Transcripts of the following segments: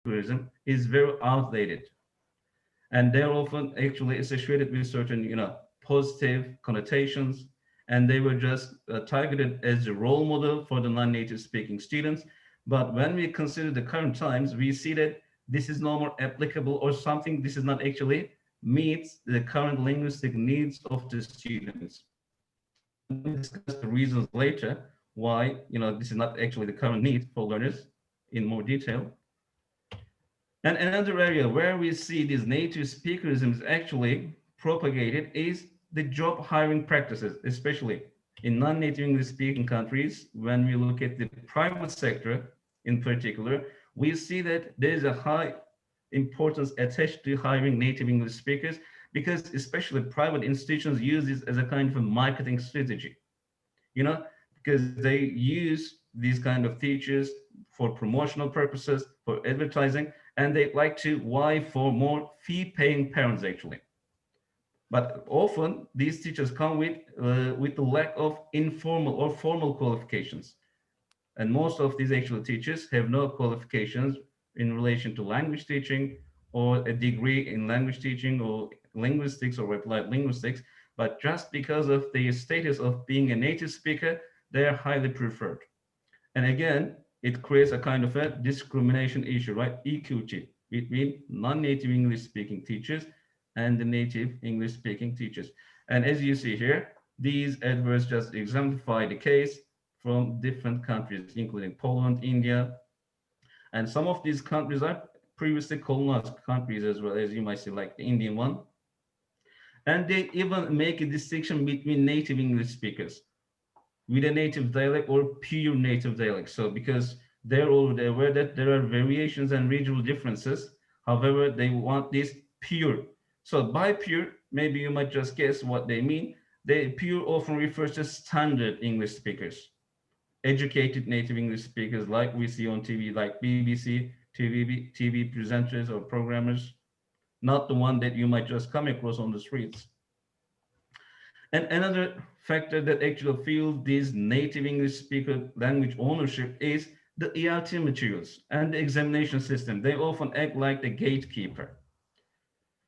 speakerism is very outdated, and they're often actually associated with certain, positive connotations, and they were just targeted as a role model for the non-native speaking students. But when we consider the current times, we see that this is no more applicable, or something, this is not actually meets the current linguistic needs of the students. And we're going to discuss the reasons later why, this is not actually the current need for learners in more detail. And another area where we see this native speakerism is actually propagated is the job hiring practices, especially in non-native English speaking countries. When we look at the private sector in particular, we see that there is a high importance attached to hiring native English speakers, because especially private institutions use this as a kind of a marketing strategy, you know, because they use these kind of teachers for promotional purposes, for advertising, and they like to vie for more fee-paying parents actually. But often these teachers come with the lack of informal or formal qualifications, and most of these actual teachers have no qualifications in relation to language teaching, or a degree in language teaching or linguistics or applied linguistics. But just because of the status of being a native speaker, they are highly preferred. And again, it creates a kind of a discrimination issue, right? Equity between non-native English speaking teachers and the native English speaking teachers. And as you see here, these adverts just exemplify the case from different countries, including Poland, India, and some of these countries are previously colonized countries as well, as you might see, like the Indian one. And they even make a distinction between native English speakers with a native dialect or pure native dialect. So because they're already aware that there are variations and regional differences, however, they want this pure. So by pure, maybe you might just guess what they mean. They pure often refers to standard English speakers, educated native English speakers like we see on TV, like BBC, TV presenters or programmers, not the one that you might just come across on the streets. And another factor that actually fuels this native English speaker language ownership is the ELT materials and the examination system. They often act like the gatekeeper.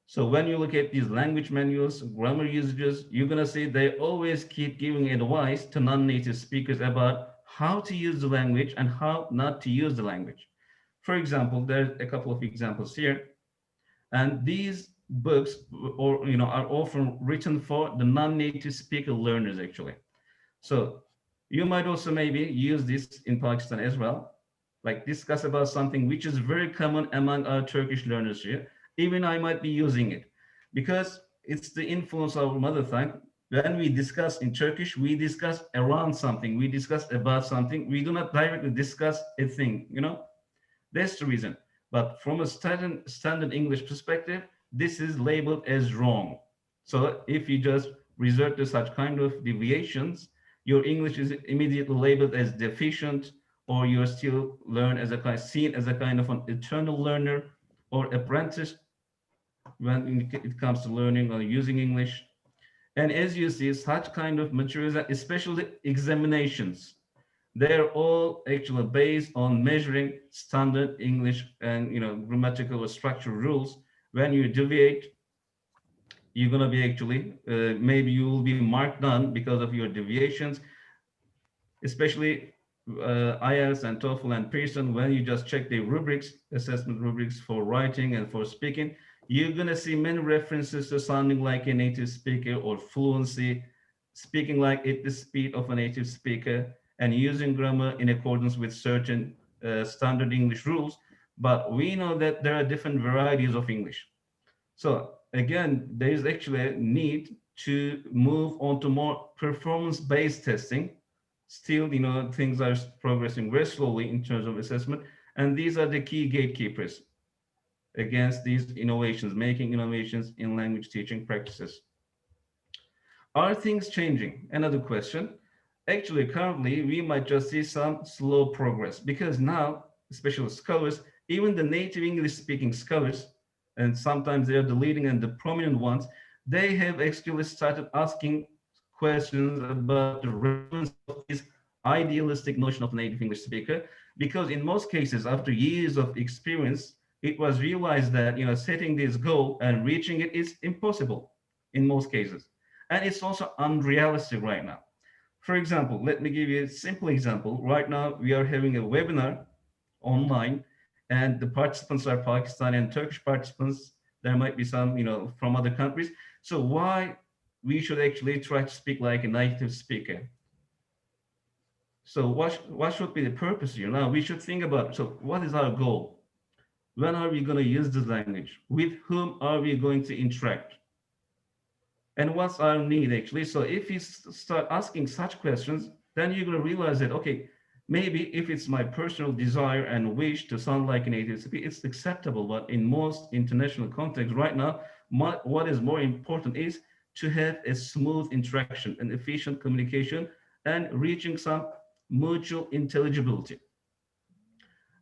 So when you look at these language manuals, grammar usages, you're gonna see they always keep giving advice to non-native speakers about how to use the language and how not to use the language. For example, there's a couple of examples here. And these books, or are often written for the non-native speaker learners actually. So you might also maybe use this in Pakistan as well, like discuss about something which is very common among our Turkish learners here. Even I might be using it because it's the influence of our mother tongue. When we discuss in Turkish, we discuss around something, we discuss about something, we do not directly discuss a thing, That's the reason. But from a standard English perspective, this is labeled as wrong. So if you just resort to such kind of deviations, your English is immediately labeled as deficient, or you're still seen as a kind of an eternal learner or apprentice when it comes to learning or using English. And as you see, such kind of materials, especially examinations, they're all actually based on measuring standard English and grammatical or structural rules. When you deviate, you're going to be actually maybe you will be marked down because of your deviations, especially IELTS and TOEFL and Pearson. When you just check the rubrics, assessment rubrics for writing and for speaking, you're going to see many references to sounding like a native speaker or fluency, speaking like at the speed of a native speaker, and using grammar in accordance with certain standard English rules. But we know that there are different varieties of English. So again, there is actually a need to move on to more performance-based testing. Still, things are progressing very slowly in terms of assessment, and these are the key gatekeepers against these innovations, making innovations in language teaching practices. Are things changing? Another question. Actually, currently, we might just see some slow progress because now, especially scholars, even the native English speaking scholars, and sometimes they're the leading and the prominent ones, they have actually started asking questions about the relevance of this idealistic notion of native English speaker, because in most cases, after years of experience, it was realized that setting this goal and reaching it is impossible in most cases, and it's also unrealistic right now. For example, let me give you a simple example. Right now, we are having a webinar online, and the participants are Pakistani and Turkish participants. There might be some, from other countries. So why we should actually try to speak like a native speaker? So what should be the purpose here? Now we should think about, so what is our goal? When are we going to use this language? With whom are we going to interact? And what's our need actually? So if you start asking such questions, then you're going to realize that, okay, maybe if it's my personal desire and wish to sound like a native speaker, it's acceptable. But in most international contexts right now, what is more important is to have a smooth interaction and efficient communication and reaching some mutual intelligibility.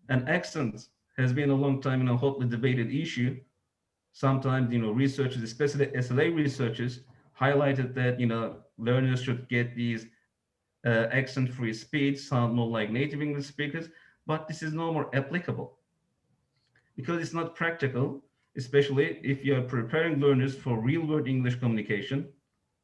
And accent has been a long time, hotly debated issue. Sometimes, researchers, especially SLA researchers, highlighted that, learners should get these accent-free speech, sound more like native English speakers, but this is no more applicable because it's not practical, especially if you are preparing learners for real-world English communication.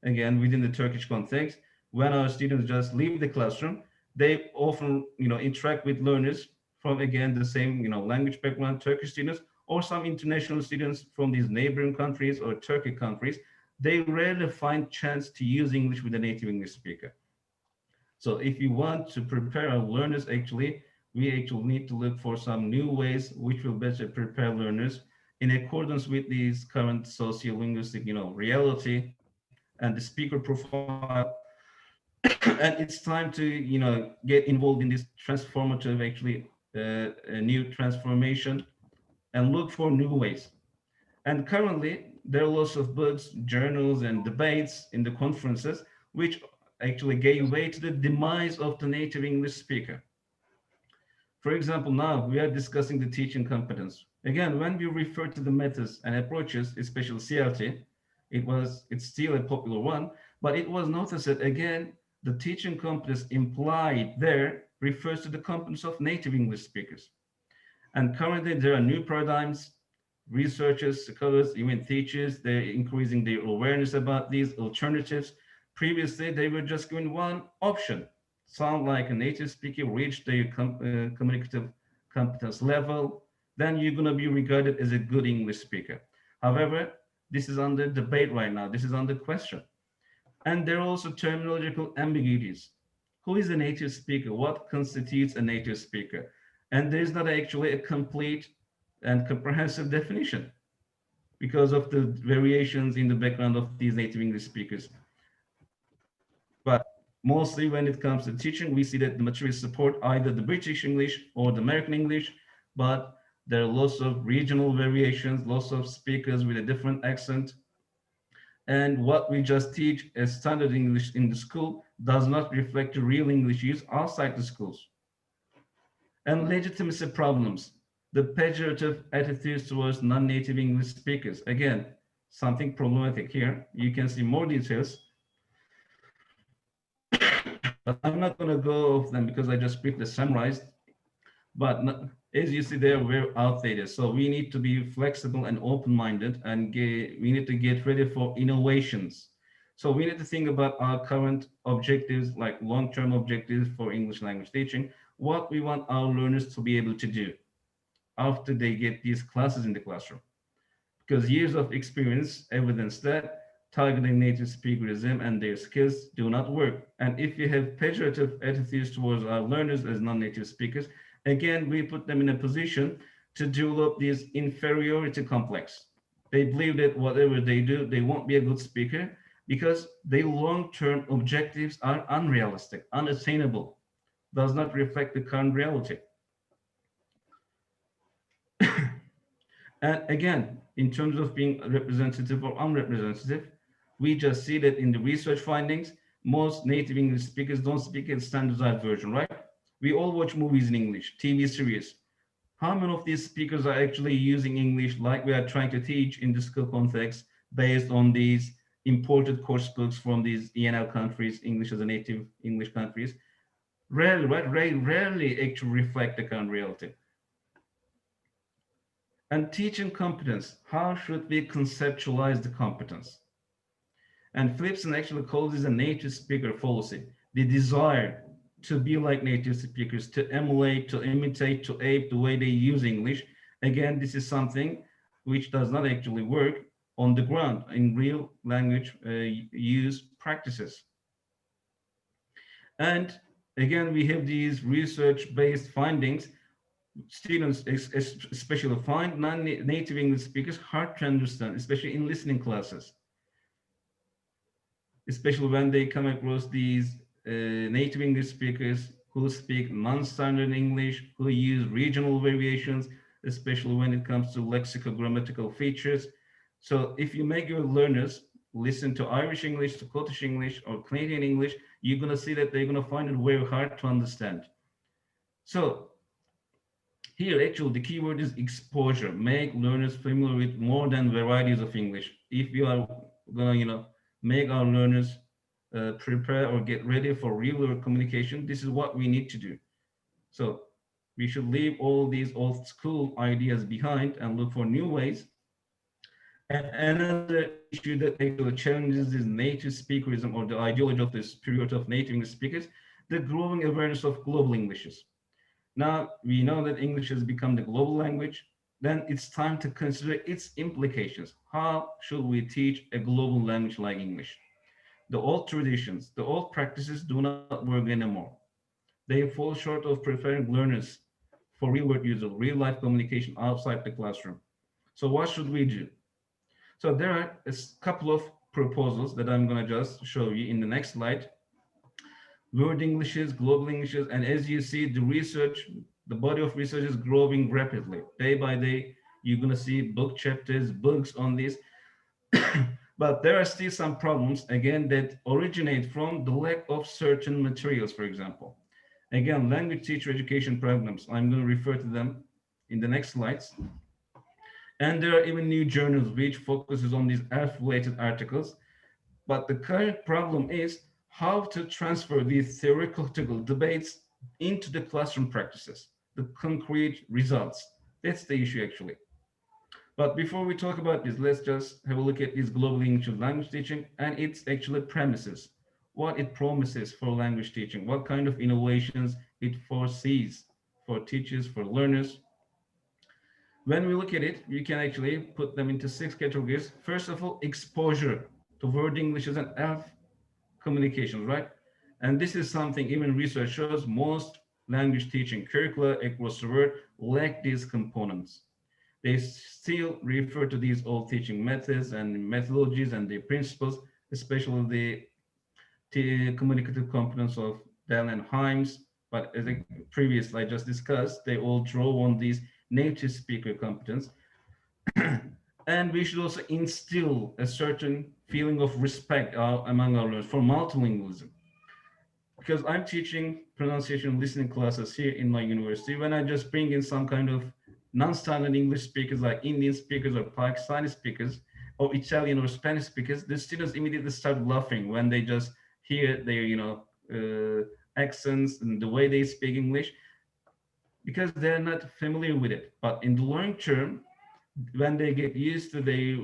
Again, within the Turkish context, when our students just leave the classroom, they often, interact with learners from, again, the same, language background, Turkish students, or some international students from these neighboring countries or Turkey countries. They rarely find chance to use English with a native English speaker. So if you want to prepare our learners, we actually need to look for some new ways which will better prepare learners in accordance with these current sociolinguistic, reality and the speaker profile. And it's time to, get involved in this transformative, a new transformation and look for new ways. And currently, there are lots of books, journals, and debates in the conferences which actually gave way to the demise of the native English speaker. For example, now we are discussing the teaching competence. Again, when we refer to the methods and approaches, especially CLT, it's still a popular one, but it was noticed that again, the teaching competence implied there refers to the competence of native English speakers. And currently there are new paradigms, researchers, scholars, even teachers, they're increasing their awareness about these alternatives. Previously, they were just given one option, sound like a native speaker, reach their communicative competence level, then you're going to be regarded as a good English speaker. However, this is under debate right now. This is under question. And there are also terminological ambiguities. Who is a native speaker? What constitutes a native speaker? And there's not actually a complete and comprehensive definition because of the variations in the background of these native English speakers. But mostly when it comes to teaching, we see that the materials support either the British English or the American English, but there are lots of regional variations, lots of speakers with a different accent. And what we just teach as standard English in the school does not reflect the real English used outside the schools. And legitimacy problems, the pejorative attitudes towards non-native English speakers. Again, something problematic here. You can see more details. But I'm not going to go over them because I just briefly summarized. But as you see, they're very outdated. So we need to be flexible and open-minded, and we need to get ready for innovations. So we need to think about our current objectives, like long-term objectives for English language teaching, what we want our learners to be able to do after they get these classes in the classroom. Because years of experience evidence that targeting native speakerism and their skills do not work. And if you have pejorative attitudes towards our learners as non-native speakers, again, we put them in a position to develop this inferiority complex. They believe that whatever they do, they won't be a good speaker because their long-term objectives are unrealistic, unattainable, does not reflect the current reality. And again, in terms of being representative or unrepresentative, we just see that in the research findings, most native English speakers don't speak a standardized version, right? We all watch movies in English, TV series. How many of these speakers are actually using English like we are trying to teach in the school context based on these imported course books from these ENL countries, English as a native English countries? Rarely, right? Rarely actually reflect the current reality. And teaching competence, how should we conceptualize the competence? And Philipson actually calls this a native speaker fallacy, the desire to be like native speakers, to emulate, to imitate, to ape the way they use English. Again, this is something which does not actually work on the ground in real language use practices. And again, we have these research-based findings. Students especially find non-native English speakers hard to understand, especially in listening classes, especially when they come across these native English speakers who speak non-standard English, who use regional variations, especially when it comes to lexicogrammatical features. So if you make your learners listen to Irish English, to Scottish English, or Canadian English, you're going to see that they're going to find it very hard to understand. So here, actually, the keyword is exposure. Make learners familiar with more than varieties of English. If you are gonna, make our learners prepare or get ready for real world communication, this is what we need to do. So we should leave all these old school ideas behind and look for new ways. And another issue that actually challenges this native speakerism or the ideology of this period of native English speakers, the growing awareness of global Englishes. Now we know that English has become the global language. Then it's time to consider its implications. How should we teach a global language like English? The old traditions, the old practices do not work anymore. They fall short of preparing learners for real world use of real life communication outside the classroom. So what should we do? So there are a couple of proposals that I'm going to just show you in the next slide. World Englishes, global Englishes, and as you see, the body of research is growing rapidly. Day by day, you're going to see book chapters, books on this. But there are still some problems, again, that originate from the lack of certain materials, for example. Again, language teacher education programs, I'm going to refer to them in the next slides. And there are even new journals which focuses on these health-related articles. But the current problem is how to transfer these theoretical debates into the classroom practices, the concrete results. That's the issue, actually. But before we talk about this, let's just have a look at this global English language teaching and its actual premises, what it promises for language teaching, what kind of innovations it foresees for teachers, for learners. When we look at it, you can actually put them into 6 categories. First of all, exposure to word Englishes and ELF communications, right? And this is something even research shows most language teaching curricula across the world lack these components. They still refer to these old teaching methods and methodologies and the principles, especially the communicative components of Dell and Himes. But as I previously I just discussed, they all draw on these native speaker competence. And we should also instill a certain feeling of respect among our learners for multilingualism. Because I'm teaching pronunciation listening classes here in my university, when I just bring in some kind of non-standard English speakers like Indian speakers or Pakistani speakers or Italian or Spanish speakers, the students immediately start laughing when they just hear their, accents and the way they speak English, because they're not familiar with it. But in the long term, when they get used to their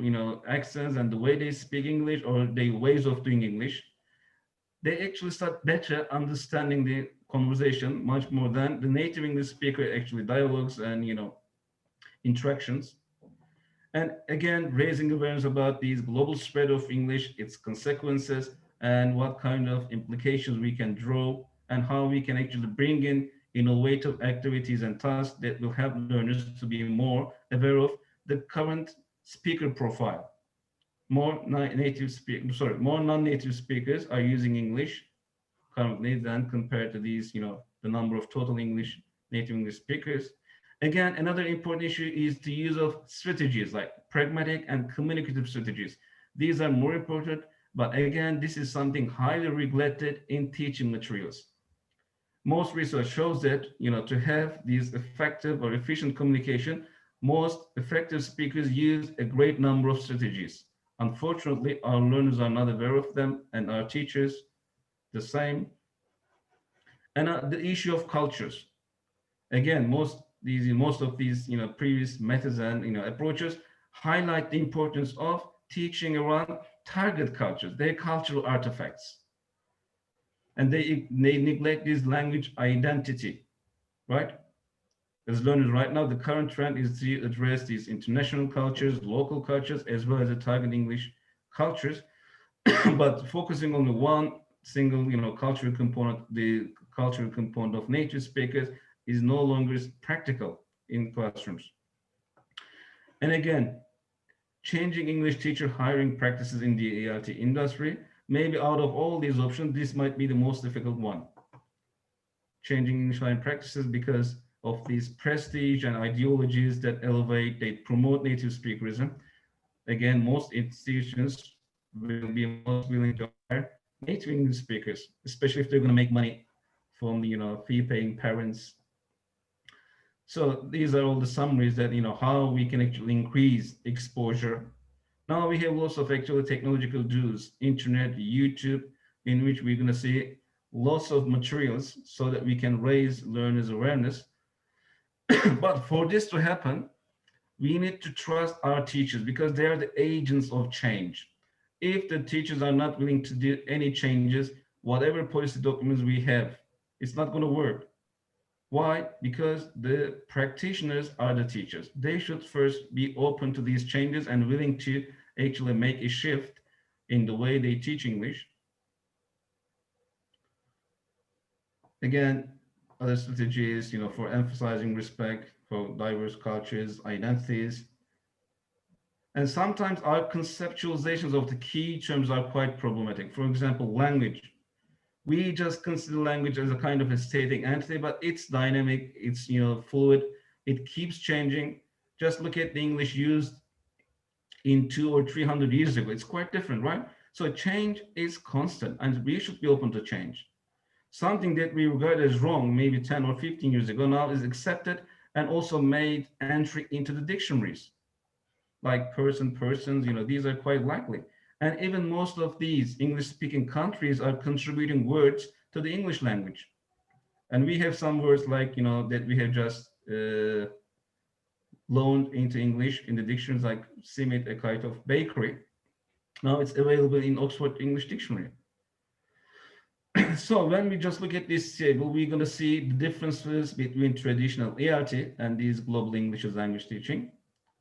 accents and the way they speak English or their ways of doing English, they actually start better understanding the conversation much more than the native English speaker actually dialogues and interactions. And again, raising awareness about these global spread of English, its consequences, and what kind of implications we can draw, and how we can actually bring in innovative activities and tasks that will help learners to be more aware of the current speaker profile. More non-native speakers are using English currently than compared to these, the number of total native English speakers. Again, another important issue is the use of strategies like pragmatic and communicative strategies. These are more important, but again, this is something highly regulated in teaching materials. Most research shows that, to have these effective or efficient communication, most effective speakers use a great number of strategies. Unfortunately, our learners are not aware of them, and our teachers the same. And the issue of cultures. Again, most these most of these previous methods and approaches highlight the importance of teaching around target cultures, their cultural artifacts, and they neglect this language identity, right? As learners right now, the current trend is to address these international cultures, local cultures, as well as the target English cultures, but focusing on the one single, cultural component, the cultural component of native speakers is no longer practical in classrooms. And again, changing English teacher hiring practices in the ELT industry, maybe out of all these options, this might be the most difficult one. Changing English hiring practices because of these prestige and ideologies that elevate, they promote native speakerism. Again, most institutions will be most willing to hire native English speakers, especially if they're going to make money from the fee-paying parents. So these are all the summaries that how we can actually increase exposure. Now we have lots of actually technological tools, internet, YouTube, in which we're going to see lots of materials so that we can raise learners' awareness. But for this to happen, we need to trust our teachers because they are the agents of change. If the teachers are not willing to do any changes, whatever policy documents we have, it's not going to work. Why? Because the practitioners are the teachers. They should first be open to these changes and willing to actually make a shift in the way they teach English. Again, other strategies, for emphasizing respect for diverse cultures, identities. And sometimes our conceptualizations of the key terms are quite problematic. For example, language. We just consider language as a kind of a static entity, but it's dynamic, it's fluid, it keeps changing. Just look at the English used in 200 or 300 years ago. It's quite different, right? So change is constant, and we should be open to change. Something that we regard as wrong maybe 10 or 15 years ago now is accepted and also made entry into the dictionaries. Like persons, these are quite likely. And even most of these English-speaking countries are contributing words to the English language. And we have some words like, that we have just loaned into English in the dictionaries, like simit, a kind of bakery. Now it's available in Oxford English Dictionary. So when we just look at this table, we're going to see the differences between traditional ELT and these global English as language teaching.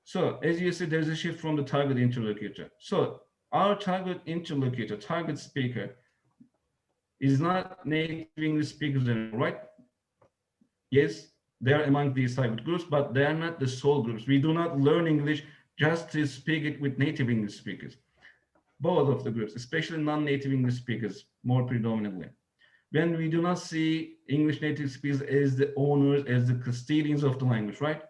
So as you see, there's a shift from the target interlocutor. So our target interlocutor, target speaker, is not native English speakers anymore, right? Yes, they are among these target groups, but they are not the sole groups. We do not learn English just to speak it with native English speakers. Both of the groups, especially non-native English speakers, more predominantly. When we do not see English native speakers as the owners, as the custodians of the language, right?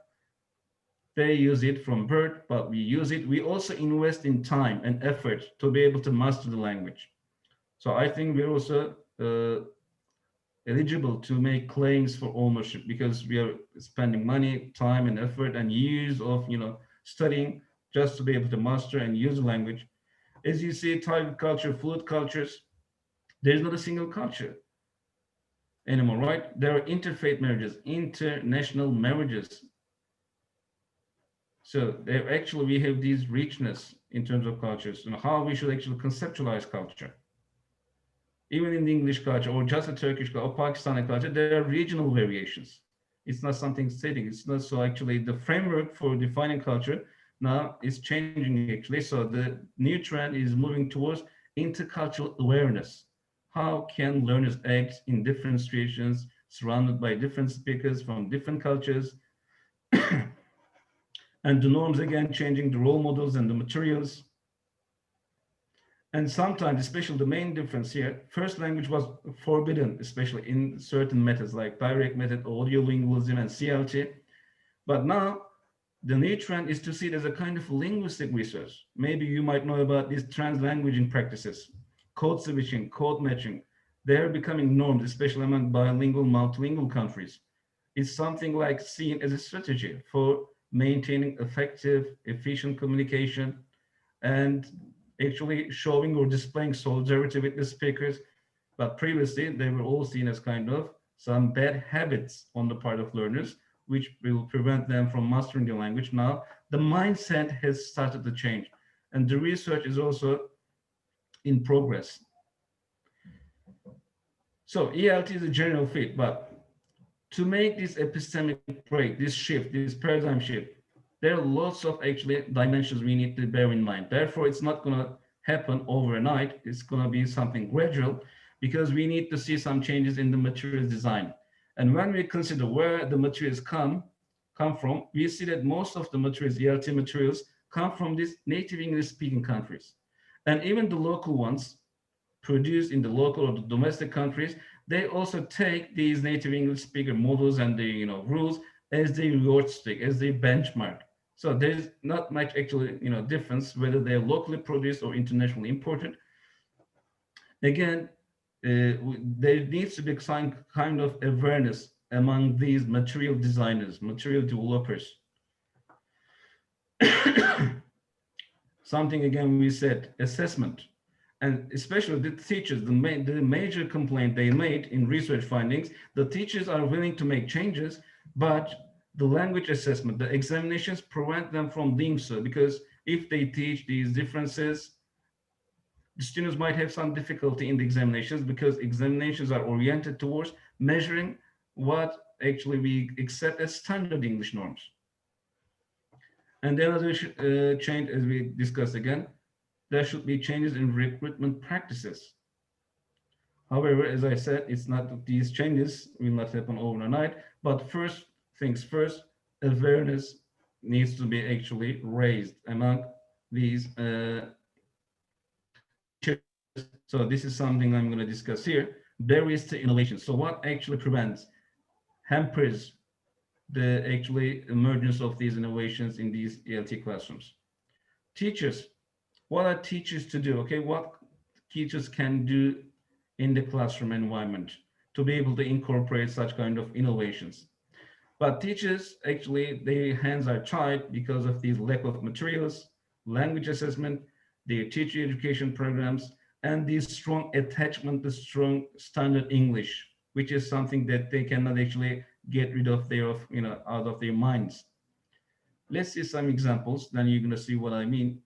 They use it from birth, but we use it. We also invest in time and effort to be able to master the language. So I think we're also eligible to make claims for ownership because we are spending money, time, and effort and years of studying just to be able to master and use the language. As you see, target culture, fluid cultures, there's not a single culture anymore, right? There are interfaith marriages, international marriages. So there actually we have these richness in terms of cultures and how we should actually conceptualize culture. Even in the English culture or just a Turkish or Pakistani culture, there are regional variations. It's not something static. It's not so actually the framework for defining culture now is changing actually. So the new trend is moving towards intercultural awareness. How can learners act in different situations, surrounded by different speakers from different cultures? And the norms, again, changing the role models and the materials. And sometimes, especially the main difference here, first language was forbidden, especially in certain methods like direct method, audiolingualism, and CLT. But now, the new trend is to see it as a kind of linguistic research. Maybe you might know about these translanguaging practices, code switching, code matching. They're becoming norms, especially among bilingual, multilingual countries. It's something like seen as a strategy for maintaining effective, efficient communication and actually showing or displaying solidarity with the speakers. But previously, they were all seen as kind of some bad habits on the part of learners, which will prevent them from mastering the language. Now, the mindset has started to change, and the research is also in progress. So ELT is a general fit, but to make this epistemic break, this shift, this paradigm shift, there are lots of actually dimensions we need to bear in mind. Therefore, it's not going to happen overnight. It's going to be something gradual, because we need to see some changes in the materials design. And when we consider where the materials come from, we see that most of the materials, ELT materials, come from these native English speaking countries. And even the local ones produced in the local or the domestic countries, they also take these native English speaker models and the rules as their yardstick, as their benchmark. So there's not much actually difference whether they're locally produced or internationally imported. Again, there needs to be some kind of awareness among these material designers, material developers. Something again we said, assessment, and especially the teachers, the major complaint they made in research findings, the teachers are willing to make changes, but the language assessment, the examinations prevent them from doing so, because if they teach these differences, the students might have some difficulty in the examinations, because examinations are oriented towards measuring what actually we accept as standard English norms. And the other change, as we discussed again, there should be changes in recruitment practices. However, as I said, it's not these changes will not happen overnight, but first things first, awareness needs to be actually raised among these so this is something I'm going to discuss here. Barriers to innovation. So what actually prevents, hampers the actually emergence of these innovations in these ELT classrooms? Teachers. What are teachers to do? Okay, what teachers can do in the classroom environment to be able to incorporate such kind of innovations? But teachers, actually, their hands are tied because of these lack of materials, language assessment, their teacher education programs, and this strong attachment to strong standard English, which is something that they cannot actually get rid of their, out of their minds. Let's see some examples, then you're going to see what I mean.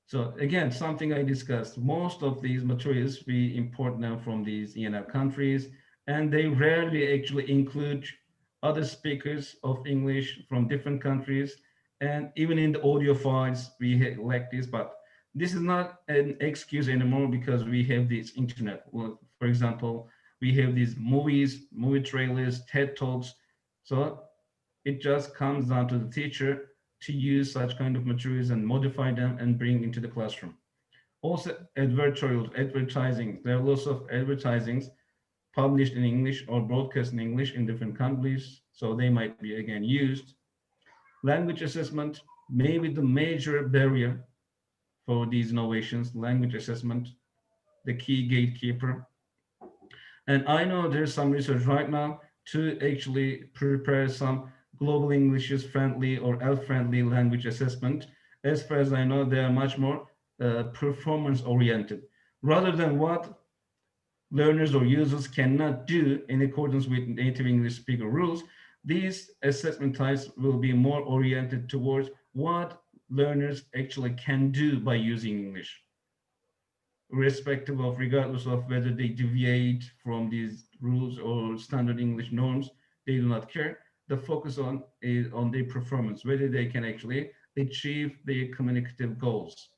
So again, something I discussed, most of these materials, we import them from these ENL countries, and they rarely actually include other speakers of English from different countries. And even in the audio files, we lack this, but this is not an excuse anymore, because we have this internet. Well, for example, we have these movies, movie trailers, TED Talks. So it just comes down to the teacher to use such kind of materials and modify them and bring into the classroom. Also, advertising. There are lots of advertisings published in English or broadcast in English in different countries. So they might be again used. Language assessment may be the major barrier for these innovations. Language assessment, the key gatekeeper. And I know there's some research right now to actually prepare some global English friendly or ELF friendly language assessment. As far as I know, they are much more performance oriented, rather than what learners or users cannot do in accordance with native English speaker rules. These assessment types will be more oriented towards what learners actually can do by using English, regardless of whether they deviate from these rules or standard English norms. They do not care. The focus is on their performance, whether they can actually achieve their communicative goals.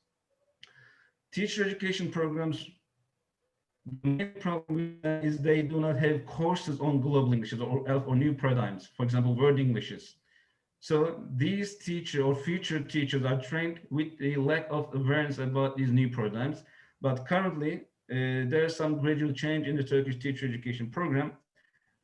Teacher education programs, the main problem is they do not have courses on global Englishes or new paradigms, for example, word Englishes. So these teachers or future teachers are trained with a lack of awareness about these new paradigms. But currently, there's some gradual change in the Turkish teacher education program.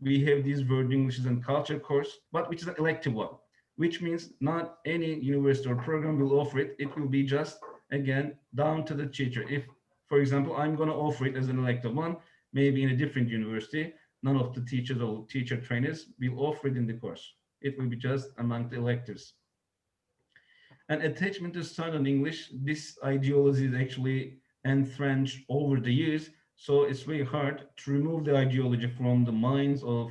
We have these word Englishes and culture course, but which is an elective one, which means not any university or program will offer it. It will be just, again, down to the teacher. If, for example, I'm going to offer it as an elective one, maybe in a different university, none of the teachers or teacher trainers will offer it in the course. It will be just among the electives. And attachment to standard English, this ideology is actually entrenched over the years. So it's very hard to remove the ideology from the minds of,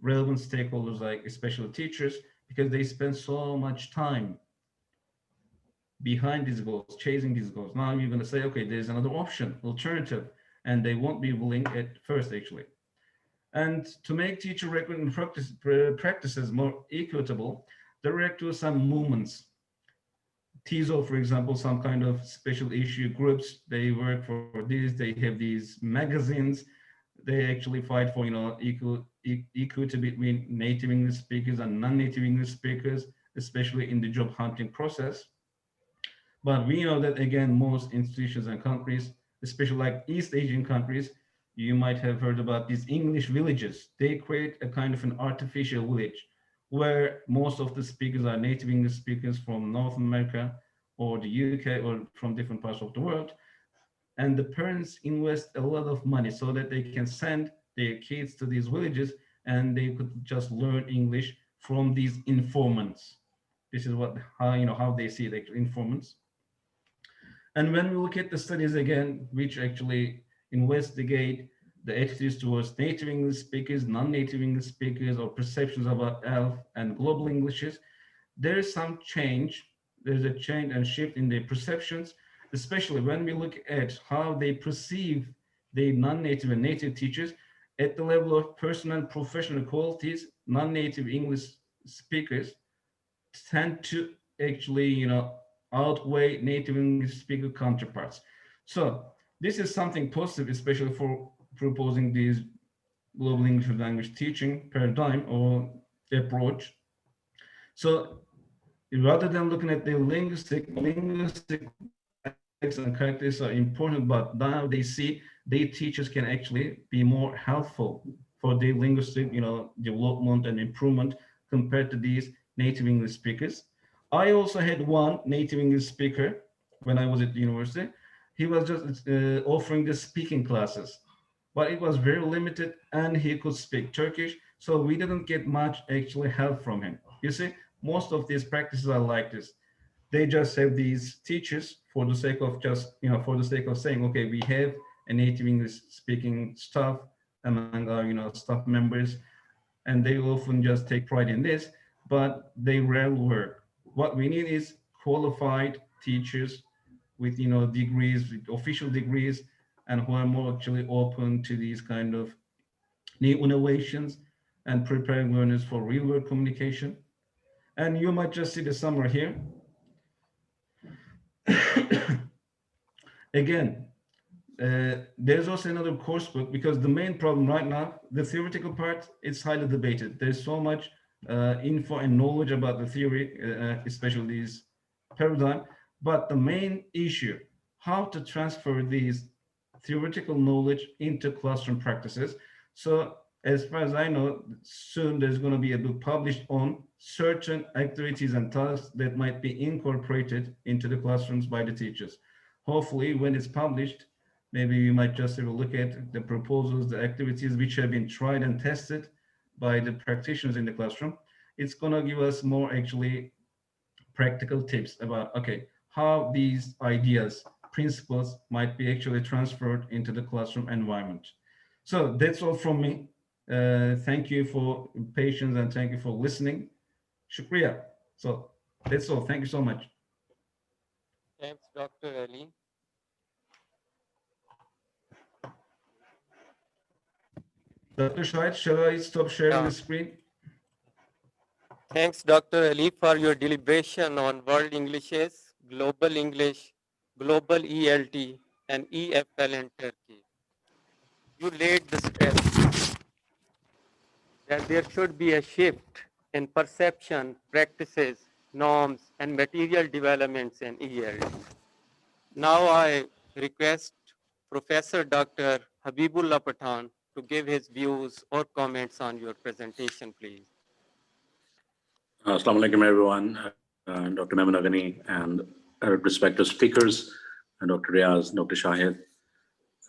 relevant stakeholders, like especially teachers, because they spend so much time behind these goals, chasing these goals. Now you're going to say, okay, there's another option, alternative, and they won't be willing at first, actually. And to make teacher recruitment practices more equitable, there are actually some movements. TESOL, for example, some kind of special issue groups, they work for this, they have these magazines, they actually fight for, equity between native English speakers and non-native English speakers, especially in the job hunting process. But we know that, again, most institutions and countries, especially like East Asian countries, you might have heard about these English villages. They create a kind of an artificial village where most of the speakers are native English speakers from North America or the UK or from different parts of the world. And the parents invest a lot of money so that they can send their kids to these villages and they could just learn English from these informants. This is how they see it, actually, informants. And when we look at the studies again, which actually investigate the attitudes towards native English speakers, non-native English speakers, or perceptions about ELF and global Englishes, there is some change. There's a change and shift in their perceptions, especially when we look at how they perceive the non-native and native teachers at the level of personal and professional qualities. Non-native English speakers tend to actually, outweigh native English speaker counterparts. So this is something positive, especially for proposing these global English language teaching paradigm or approach. So rather than looking at the linguistic aspects and characteristics are important, but now they see their teachers can actually be more helpful for the linguistic, development and improvement compared to these native English speakers. I also had one native English speaker when I was at the university. He was just offering the speaking classes, but it was very limited and he could speak Turkish. So we didn't get much actually help from him. You see, most of these practices are like this. They just have these teachers for the sake of for the sake of saying, okay, we have a native English speaking staff among our, staff members, and they often just take pride in this, but they rarely work. What we need is qualified teachers with, degrees, with official degrees, and who are more actually open to these kind of new innovations and preparing learners for real world communication. And you might just see the summary here. Again, there's also another course book, because the main problem right now, the theoretical part, is highly debated. There's so much info and knowledge about the theory, especially these paradigm, but the main issue, how to transfer these theoretical knowledge into classroom practices. So as far as I know, soon there's going to be a book published on certain activities and tasks that might be incorporated into the classrooms by the teachers. Hopefully, when it's published, maybe we might just have a look at the proposals, the activities which have been tried and tested by the practitioners in the classroom. It's going to give us more actually practical tips about, okay, how these ideas, principles might be actually transferred into the classroom environment. So that's all from me. Thank you for patience and thank you for listening. Shukriya. So that's all. Thank you so much. Thanks, Dr. Ali. Dr. Shahid, shall I stop sharing Yeah. the screen? Thanks, Dr. Ali, for your deliberation on World Englishes, Global English, Global ELT, and EFL in Turkey. You laid the stress that there should be a shift in perception, practices, norms, and material developments in ELT. Now I request Professor Dr. Habibullah Pathan to give his views or comments on your presentation, please. Assalamu alaikum, everyone. Dr. Mehmet Aghani and respected speakers, and Dr. Riaz, Dr. Shahid,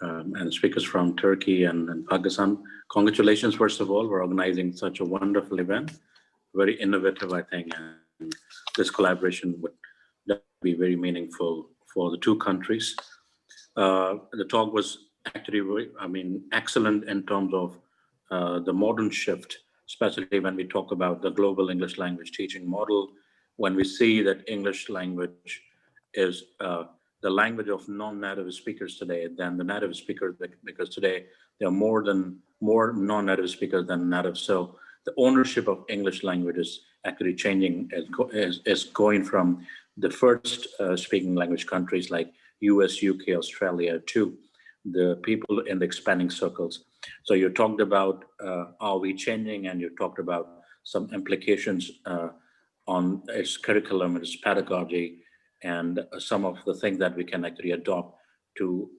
and speakers from Turkey and Pakistan. Congratulations, first of all, for organizing such a wonderful event. Very innovative, I think, and this collaboration would be very meaningful for the two countries. The talk was actually, excellent in terms of the modern shift especially when we talk about the global English language teaching model, when we see that English language is the language of non-native speakers today than the native speakers, because today there are more non-native speakers than native. So the ownership of English language is actually changing, is going from the first speaking language countries like US, UK, Australia to the people in the expanding circles. So you talked about are we changing, and you talked about some implications on its curriculum, its pedagogy, and some of the things that we can actually adopt to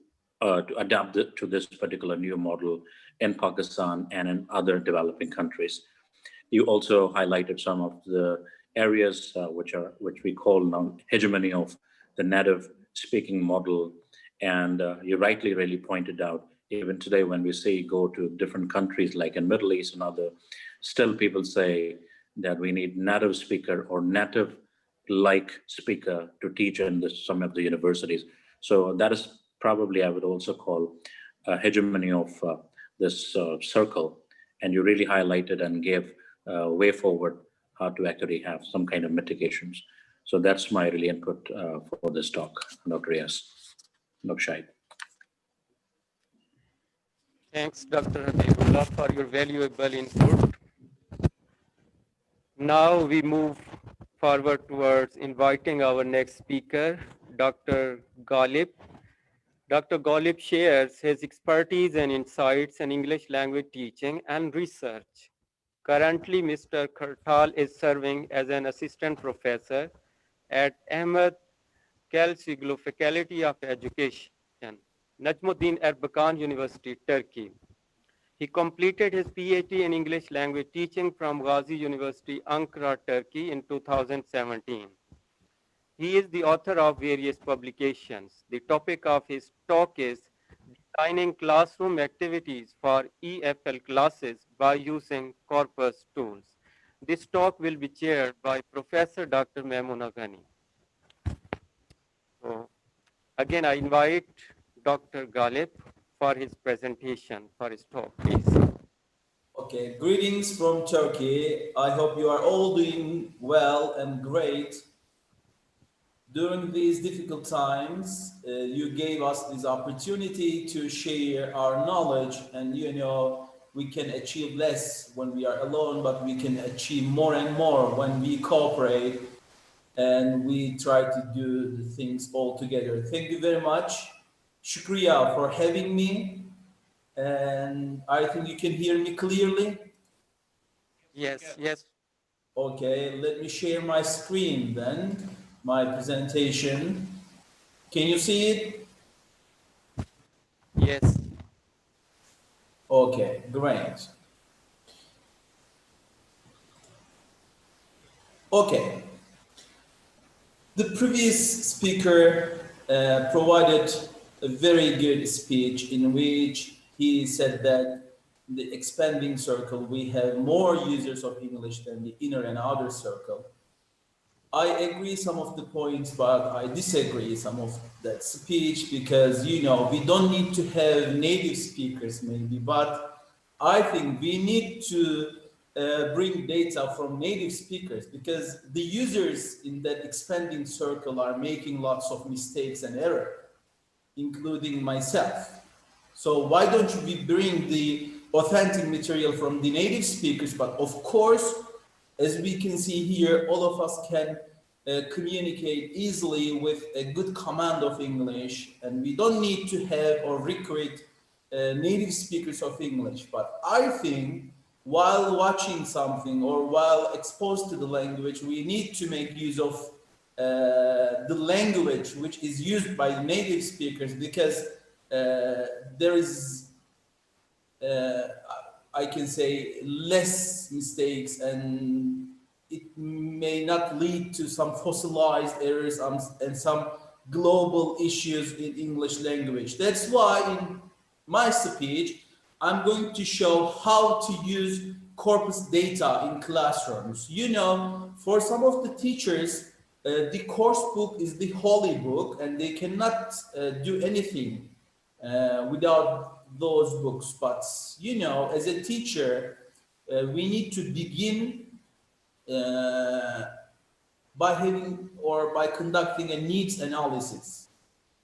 adapt it to this particular new model in Pakistan and in other developing countries. You also highlighted some of the areas which we call now hegemony of the native speaking model, and you rightly really pointed out, even today when we go to different countries like in Middle East and other, still people say that we need native speaker or native like speaker to teach in some of the universities. So that is probably, I would also call a hegemony of this circle. And you really highlighted and gave way forward how to actually have some kind of mitigations. So that's my really input for this talk, Dr. Riaz. Dr. Shahid. Thanks, Dr. Habibullah, for your valuable input. Now we move forward towards inviting our next speaker, Dr. Galip. Dr. Galip shares his expertise and insights in English language teaching and research. Currently, Mr. Kartal is serving as an assistant professor at Ahmed Kelsiglu Faculty of Education, Najmuddin Erbakan University, Turkey. He completed his PhD in English language teaching from Gazi University, Ankara, Turkey in 2017. He is the author of various publications. The topic of his talk is designing classroom activities for EFL classes by using Corpus tools. This talk will be chaired by Professor Dr. Maimuna Ghani. So, again, I invite Dr. Galip for his presentation, for his talk, please. Okay, greetings from Turkey. I hope you are all doing well and great. During these difficult times, you gave us this opportunity to share our knowledge, and we can achieve less when we are alone, but we can achieve more and more when we cooperate and we try to do the things all together. Thank you very much. Shukriya for having me. And I think you can hear me clearly. Yes, yes. Okay, let me share my screen then, my presentation. Can you see it? Yes. Okay, great. Okay. The previous speaker provided a very good speech in which he said that in the expanding circle, we have more users of English than the inner and outer circle. I agree some of the points, but I disagree some of that speech because, we don't need to have native speakers maybe, but I think we need to bring data from native speakers because the users in that expanding circle are making lots of mistakes and error, including myself. So why don't we bring the authentic material from the native speakers? But of course, as we can see here, all of us can communicate easily with a good command of English, and we don't need to have or recruit native speakers of English. But I think while watching something or while exposed to the language, we need to make use of the language which is used by native speakers because there is, I can say, less mistakes and it may not lead to some fossilized errors and some global issues in English language. That's why in my speech, I'm going to show how to use corpus data in classrooms. For some of the teachers, the course book is the holy book and they cannot do anything without those books. But, as a teacher, we need to begin by having or by conducting a needs analysis.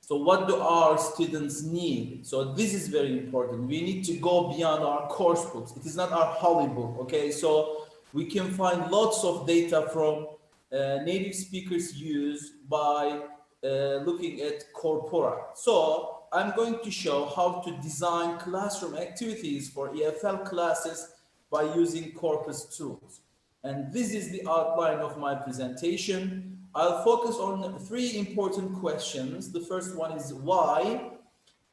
So what do our students need? So this is very important. We need to go beyond our course books. It is not our holy book, okay? So we can find lots of data from native speakers use by looking at corpora. So I'm going to show how to design classroom activities for EFL classes by using Corpus tools. And this is the outline of my presentation. I'll focus on 3 important questions. The first one is why.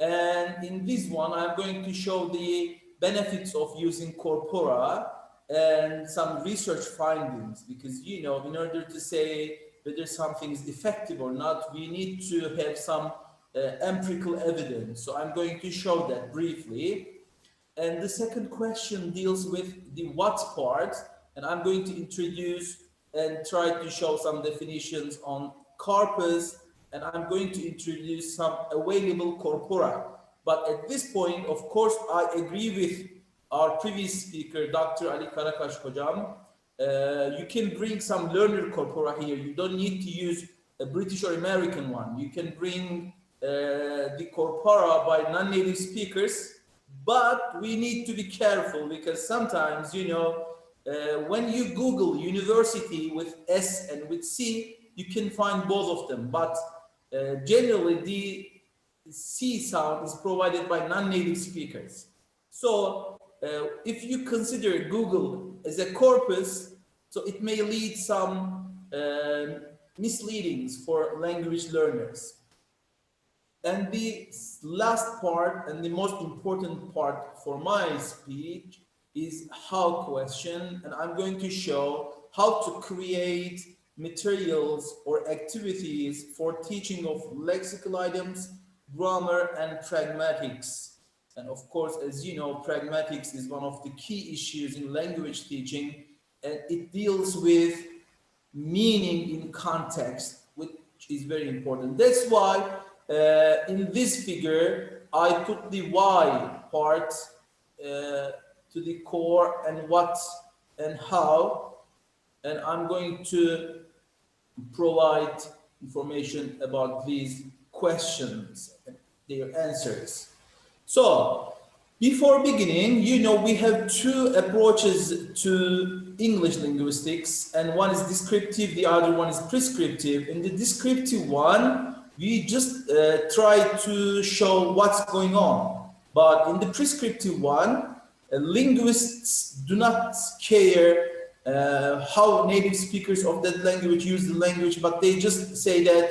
And in this one, I'm going to show the benefits of using corpora and some research findings, because, you know, in order to say whether something is effective or not, we need to have some empirical evidence. So I'm going to show that briefly. And the second question deals with the what part, and I'm going to introduce and try to show some definitions on corpus, and I'm going to introduce some available corpora. But at this point, of course, I agree with our previous speaker, Dr. Ali Karakaş Hocam. You can bring some learner corpora here. You don't need to use a British or American one. You can bring the corpora by non-native speakers, but we need to be careful because sometimes, you know, when you Google university with S and with C, you can find both of them. But generally, the C sound is provided by non-native speakers. So if you consider Google as a corpus, so it may lead some misleadings for language learners. And the last part and the most important part for my speech is how question, and I'm going to show how to create materials or activities for teaching of lexical items, grammar, and pragmatics. And of course, as you know, pragmatics is one of the key issues in language teaching, and it deals with meaning in context, which is very important. That's why in this figure, I put the why part to the core and what and how, and I'm going to provide information about these questions and their answers. So before beginning, you know, we have 2 approaches to English linguistics, and one is descriptive, the other one is prescriptive. In the descriptive one, we just try to show what's going on. But in the prescriptive one, linguists do not care how native speakers of that language use the language, but they just say that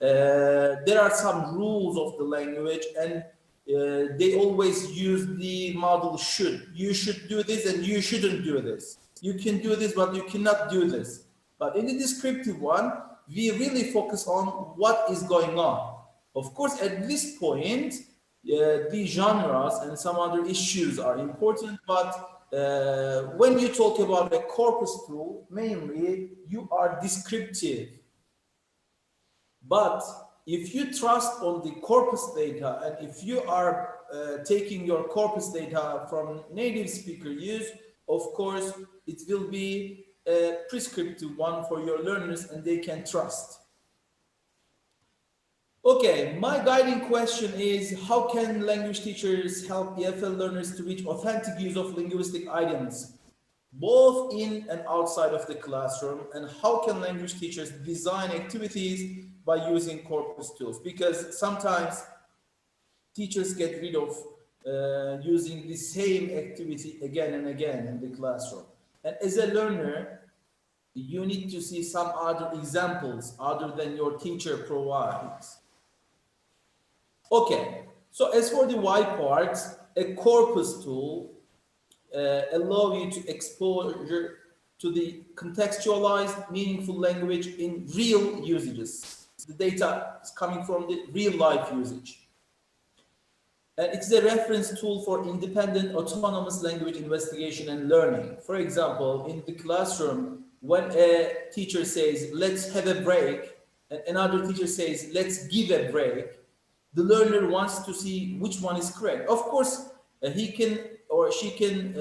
there are some rules of the language, and they always use the model should. You should do this and you shouldn't do this. You can do this, but you cannot do this. But in the descriptive one, we really focus on what is going on. Of course, at this point, the genres and some other issues are important, but when you talk about a corpus tool, mainly you are descriptive. But if you trust on the corpus data, and if you are taking your corpus data from native speaker use, of course, it will be a prescriptive one for your learners and they can trust. Okay, my guiding question is, how can language teachers help EFL learners to reach authentic use of linguistic items, both in and outside of the classroom? And how can language teachers design activities by using corpus tools? Because sometimes teachers get rid of using the same activity again and again in the classroom. And as a learner, you need to see some other examples other than your teacher provides. Okay, so as for the why part, a corpus tool allow you to exposure to the contextualized, meaningful language in real usages. The data is coming from the real life usage. And it's a reference tool for independent, autonomous language investigation and learning. For example, in the classroom, when a teacher says, let's have a break, and another teacher says, let's give a break, the learner wants to see which one is correct. Of course, he can or she can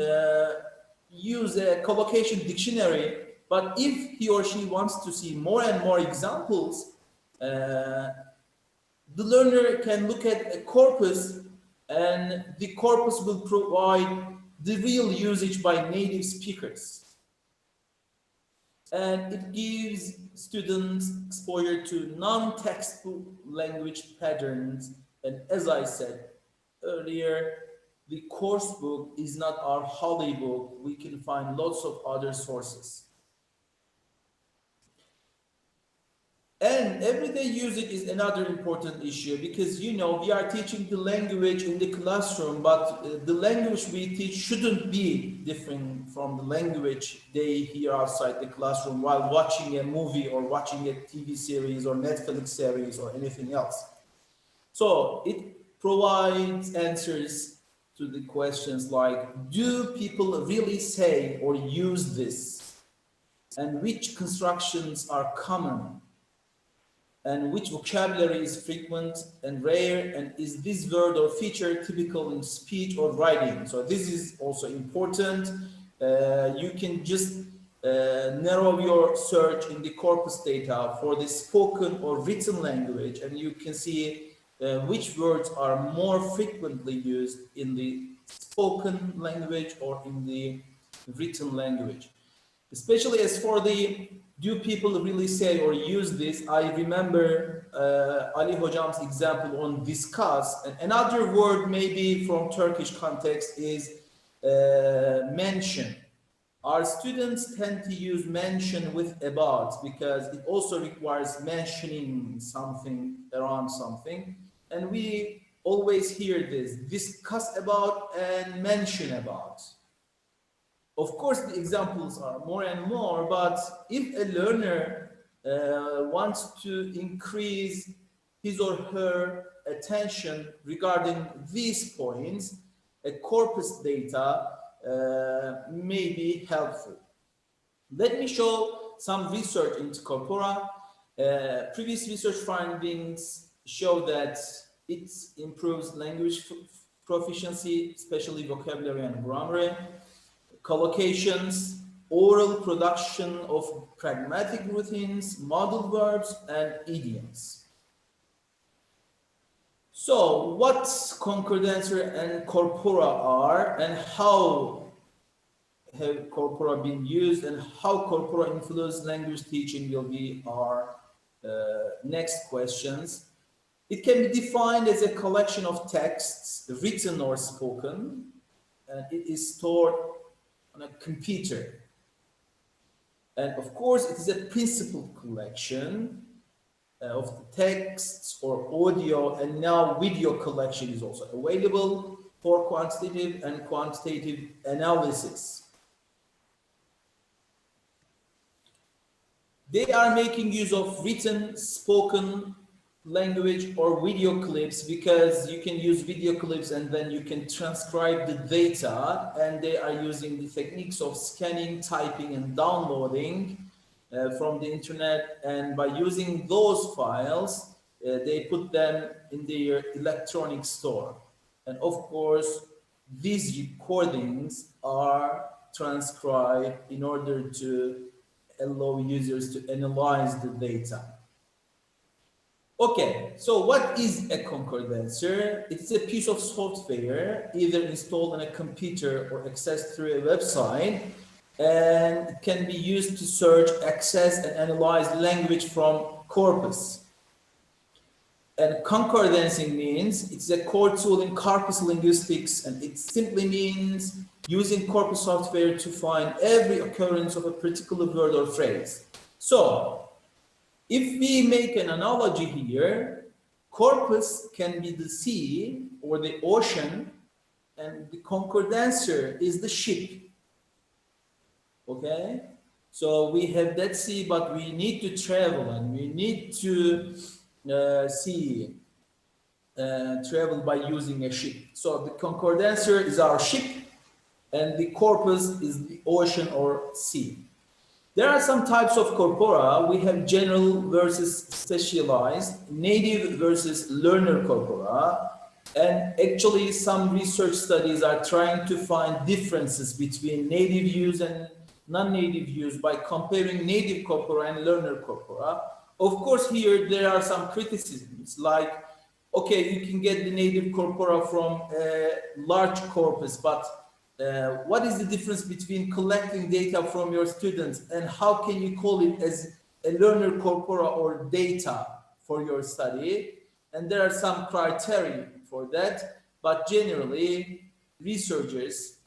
use a collocation dictionary, but if he or she wants to see more and more examples, the learner can look at a corpus, and the corpus will provide the real usage by native speakers. And it gives students exposure to non-textbook language patterns. And as I said earlier, the course book is not our holy book. We can find lots of other sources. And everyday usage is another important issue, because, you know, we are teaching the language in the classroom, but the language we teach shouldn't be different from the language they hear outside the classroom while watching a movie or watching a TV series or Netflix series or anything else. So it provides answers to the questions like, do people really say or use this? And which constructions are common? And which vocabulary is frequent and rare, and is this word or feature typical in speech or writing? So this is also important. You can just narrow your search in the corpus data for the spoken or written language, and you can see which words are more frequently used in the spoken language or in the written language. Especially as for the do people really say or use this, I remember Ali Hocam's example on discuss. And another word maybe from Turkish context is mention. Our students tend to use mention with about because it also requires mentioning something around something. And we always hear this, discuss about and mention about. Of course, the examples are more and more, but if a learner wants to increase his or her attention regarding these points, a corpus data may be helpful. Let me show some research into corpora. Previous research findings show that it improves language proficiency, especially vocabulary and grammar, collocations, oral production of pragmatic routines, modal verbs, and idioms. So what concordancer and corpora are, and how have corpora been used, and how corpora influence language teaching will be our next questions. It can be defined as a collection of texts, written or spoken, and it is stored on a computer. And of course, it is a principal collection of the texts or audio, and now video collection is also available for quantitative and quantitative analysis. They are making use of written, spoken language or video clips, because you can use video clips and then you can transcribe the data, and they are using the techniques of scanning, typing, and downloading from the internet, and by using those files they put them in their electronic store. And of course these recordings are transcribed in order to allow users to analyze the data. Okay, so what is a concordancer? It's a piece of software either installed on a computer or accessed through a website, and it can be used to search, access, and analyze language from corpus. And concordancing means it's a core tool in corpus linguistics, and it simply means using corpus software to find every occurrence of a particular word or phrase. So if we make an analogy here, corpus can be the sea or the ocean, and the concordancer is the ship. Okay? So we have that sea, but we need to travel, and we need to travel by using a ship. So the concordancer is our ship, and the corpus is the ocean or sea. There are some types of corpora. We have general versus specialized, native versus learner corpora, And actually, some research studies are trying to find differences between native use and non-native use by comparing native corpora and learner corpora. Of course, here there are some criticisms like, okay, you can get the native corpora from a large corpus, but what is the difference between collecting data from your students and how can you call it as a learner corpora or data for your study? And there are some criteria for that, but generally researchers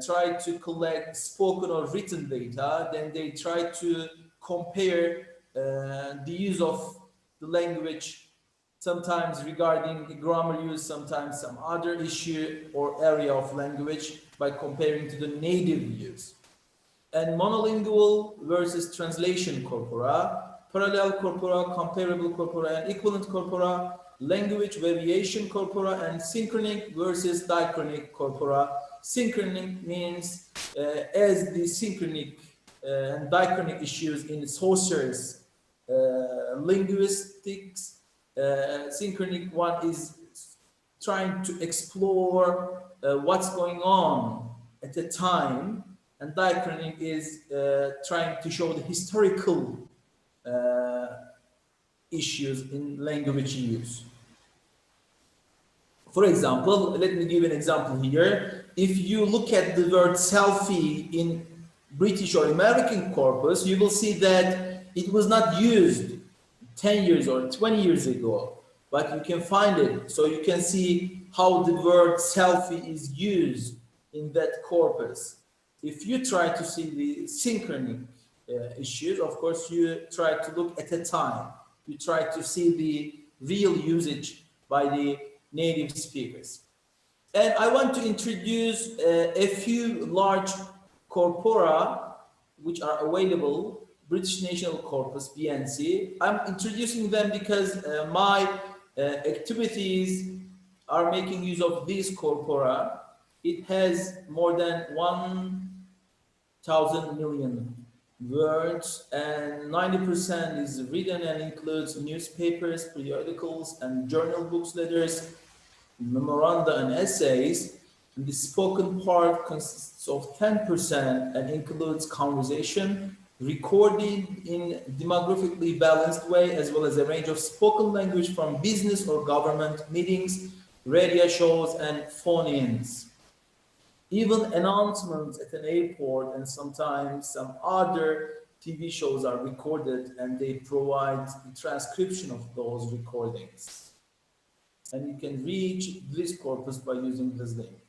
try to collect spoken or written data, then they try to compare the use of the language, sometimes regarding the grammar use, sometimes some other issue or area of language by comparing to the native use. And monolingual versus translation corpora, parallel corpora, comparable corpora, and equivalent corpora, language variation corpora, and synchronic versus diachronic corpora. Synchronic means as the synchronic and diachronic issues in Saussures linguistics, synchronic one is trying to explore what's going on at the time, and diachronic is trying to show the historical issues in language use. For example, let me give an example here. If you look at the word selfie in British or American corpus, you will see that it was not used 10 years or 20 years ago, but you can find it. So you can see how the word selfie is used in that corpus. If you try to see the synchronic issues, of course, you try to look at a time. You try to see the real usage by the native speakers. And I want to introduce a few large corpora which are available, British National Corpus, BNC. I'm introducing them because my activities are making use of these corpora. It has more than 1,000 million words, and 90% is written and includes newspapers, periodicals, and journal books, letters, memoranda, and essays. And the spoken part consists of 10% and includes conversation, recorded in demographically balanced way, as well as a range of spoken language from business or government meetings, radio shows, and phone-ins. Even announcements at an airport and sometimes some other TV shows are recorded, and they provide the transcription of those recordings. And you can reach this corpus by using this link.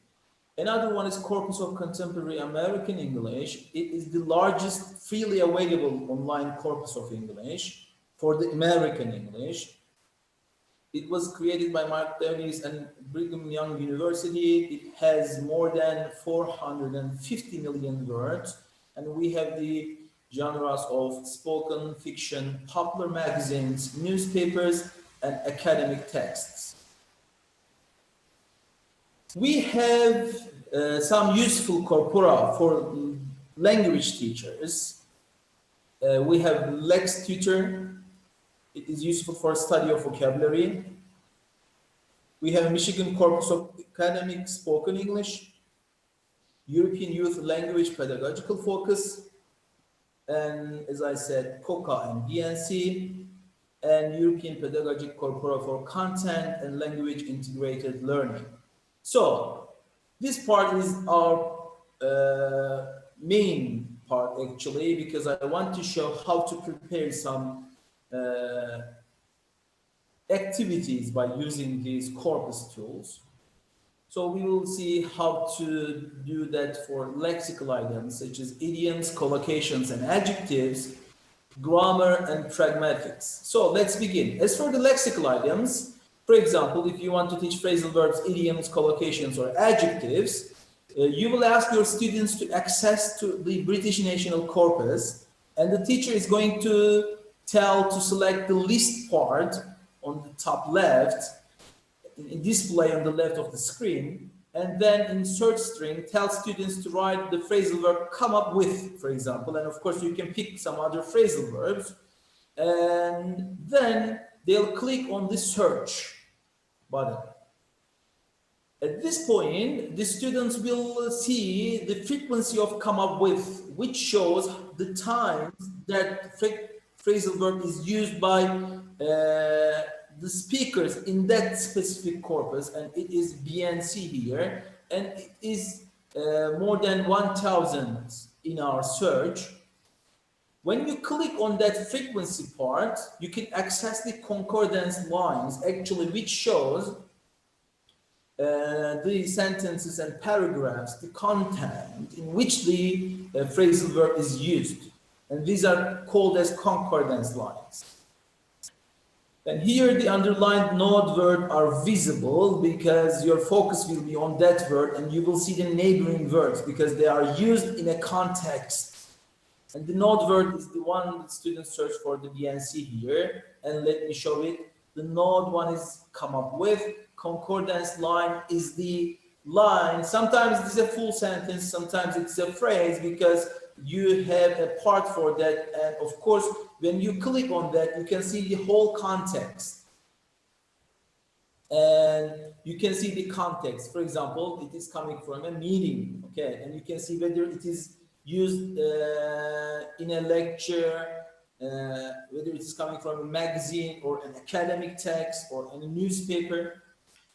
Another one is Corpus of Contemporary American English. It is the largest freely available online corpus of English for the American English. It was created by Mark Davies and Brigham Young University. It has more than 450 million words, and we have the genres of spoken fiction, popular magazines, newspapers, and academic texts. We have some useful corpora for language teachers. We have Lex Tutor. It is useful for study of vocabulary. We have Michigan Corpus of Academic Spoken English, European Youth Language Pedagogical Focus, and as I said, COCA and BNC, and European Pedagogic Corpora for Content and Language Integrated Learning. So this part is our main part actually, because I want to show how to prepare some activities by using these corpus tools. So we will see how to do that for lexical items such as idioms, collocations, and adjectives, grammar, and pragmatics. So let's begin. As for the lexical items, for example, if you want to teach phrasal verbs, idioms, collocations, or adjectives, you will ask your students to access to the British National Corpus, and the teacher is going to select the list part on the top left, display on the left of the screen, and then in search string, tell students to write the phrasal verb come up with, for example, and of course you can pick some other phrasal verbs, and then they'll click on the search button. At this point, the students will see the frequency of come up with, which shows the times that phrasal verb is used by the speakers in that specific corpus, and it is BNC here, and it is more than 1,000 in our search. When you click on that frequency part, you can access the concordance lines, actually, which shows the sentences and paragraphs, the content in which the phrasal verb is used. And these are called as concordance lines. And here the underlined node words are visible because your focus will be on that word, and you will see the neighboring words because they are used in a context. And the node word is the one that students search for the BNC here. And let me show it. The node one is come up with. Concordance line is the line. Sometimes it's a full sentence, sometimes it's a phrase, because you have a part for that. And of course, when you click on that, you can see the whole context. And you can see the context. For example, it is coming from a meeting, okay? And you can see whether it is used in a lecture, whether it is coming from a magazine or an academic text or in a newspaper.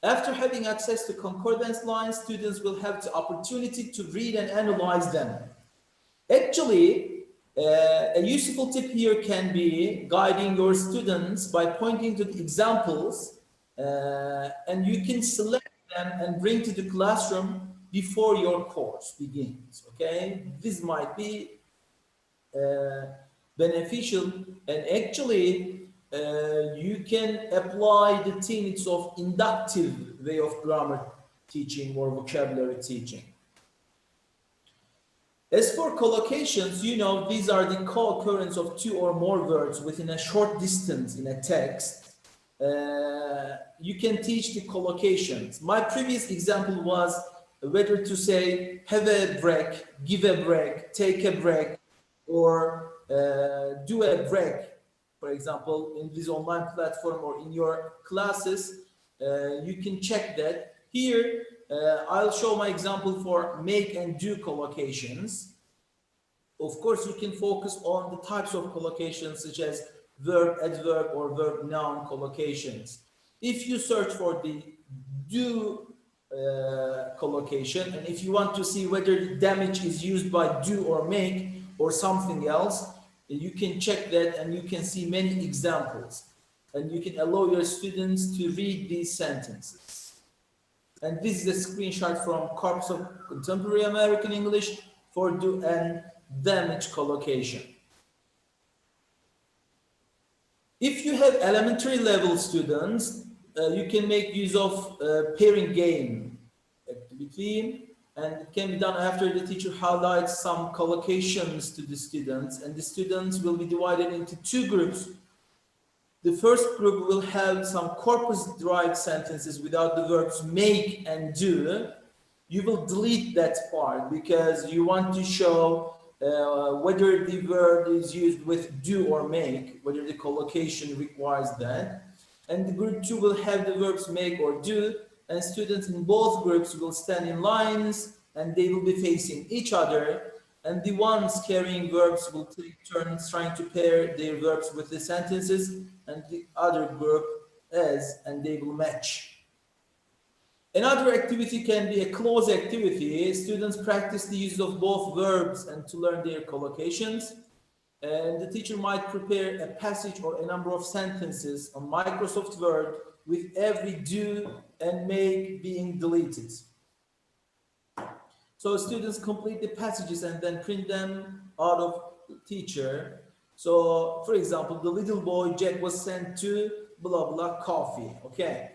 After having access to concordance lines, students will have the opportunity to read and analyze them. Actually, a useful tip here can be guiding your students by pointing to the examples, and you can select them and bring to the classroom before your course begins, okay? This might be beneficial, and actually you can apply the tenets of inductive way of grammar teaching or vocabulary teaching. As for collocations, you know, these are the co-occurrence of two or more words within a short distance in a text. You can teach the collocations. My previous example was whether to say have a break, give a break, take a break, or do a break. For example, in this online platform or in your classes, you can check that. Here, I'll show my example for make and do collocations. Of course, you can focus on the types of collocations such as verb, adverb, or verb noun collocations. If you search for the do collocation, and if you want to see whether damage is used by do or make or something else, you can check that and you can see many examples. And you can allow your students to read these sentences. And this is a screenshot from Corpus of Contemporary American English for do and damage collocation. If you have elementary level students, you can make use of pairing game activity, and it can be done after the teacher highlights some collocations to the students, and the students will be divided into two groups. The first group will have some corpus-derived sentences without the verbs make and do. You will delete that part because you want to show whether the verb is used with do or make, whether the collocation requires that. And the group two will have the verbs make or do, and students in both groups will stand in lines and they will be facing each other. And the ones carrying verbs will take turns trying to pair their verbs with the sentences, and the other group as, and they will match. Another activity can be a close activity. Students practice the use of both verbs and to learn their collocations. And the teacher might prepare a passage or a number of sentences on Microsoft Word with every do and make being deleted. So students complete the passages and then print them out of the teacher. So, for example, the little boy Jack was sent to blah blah coffee. Okay.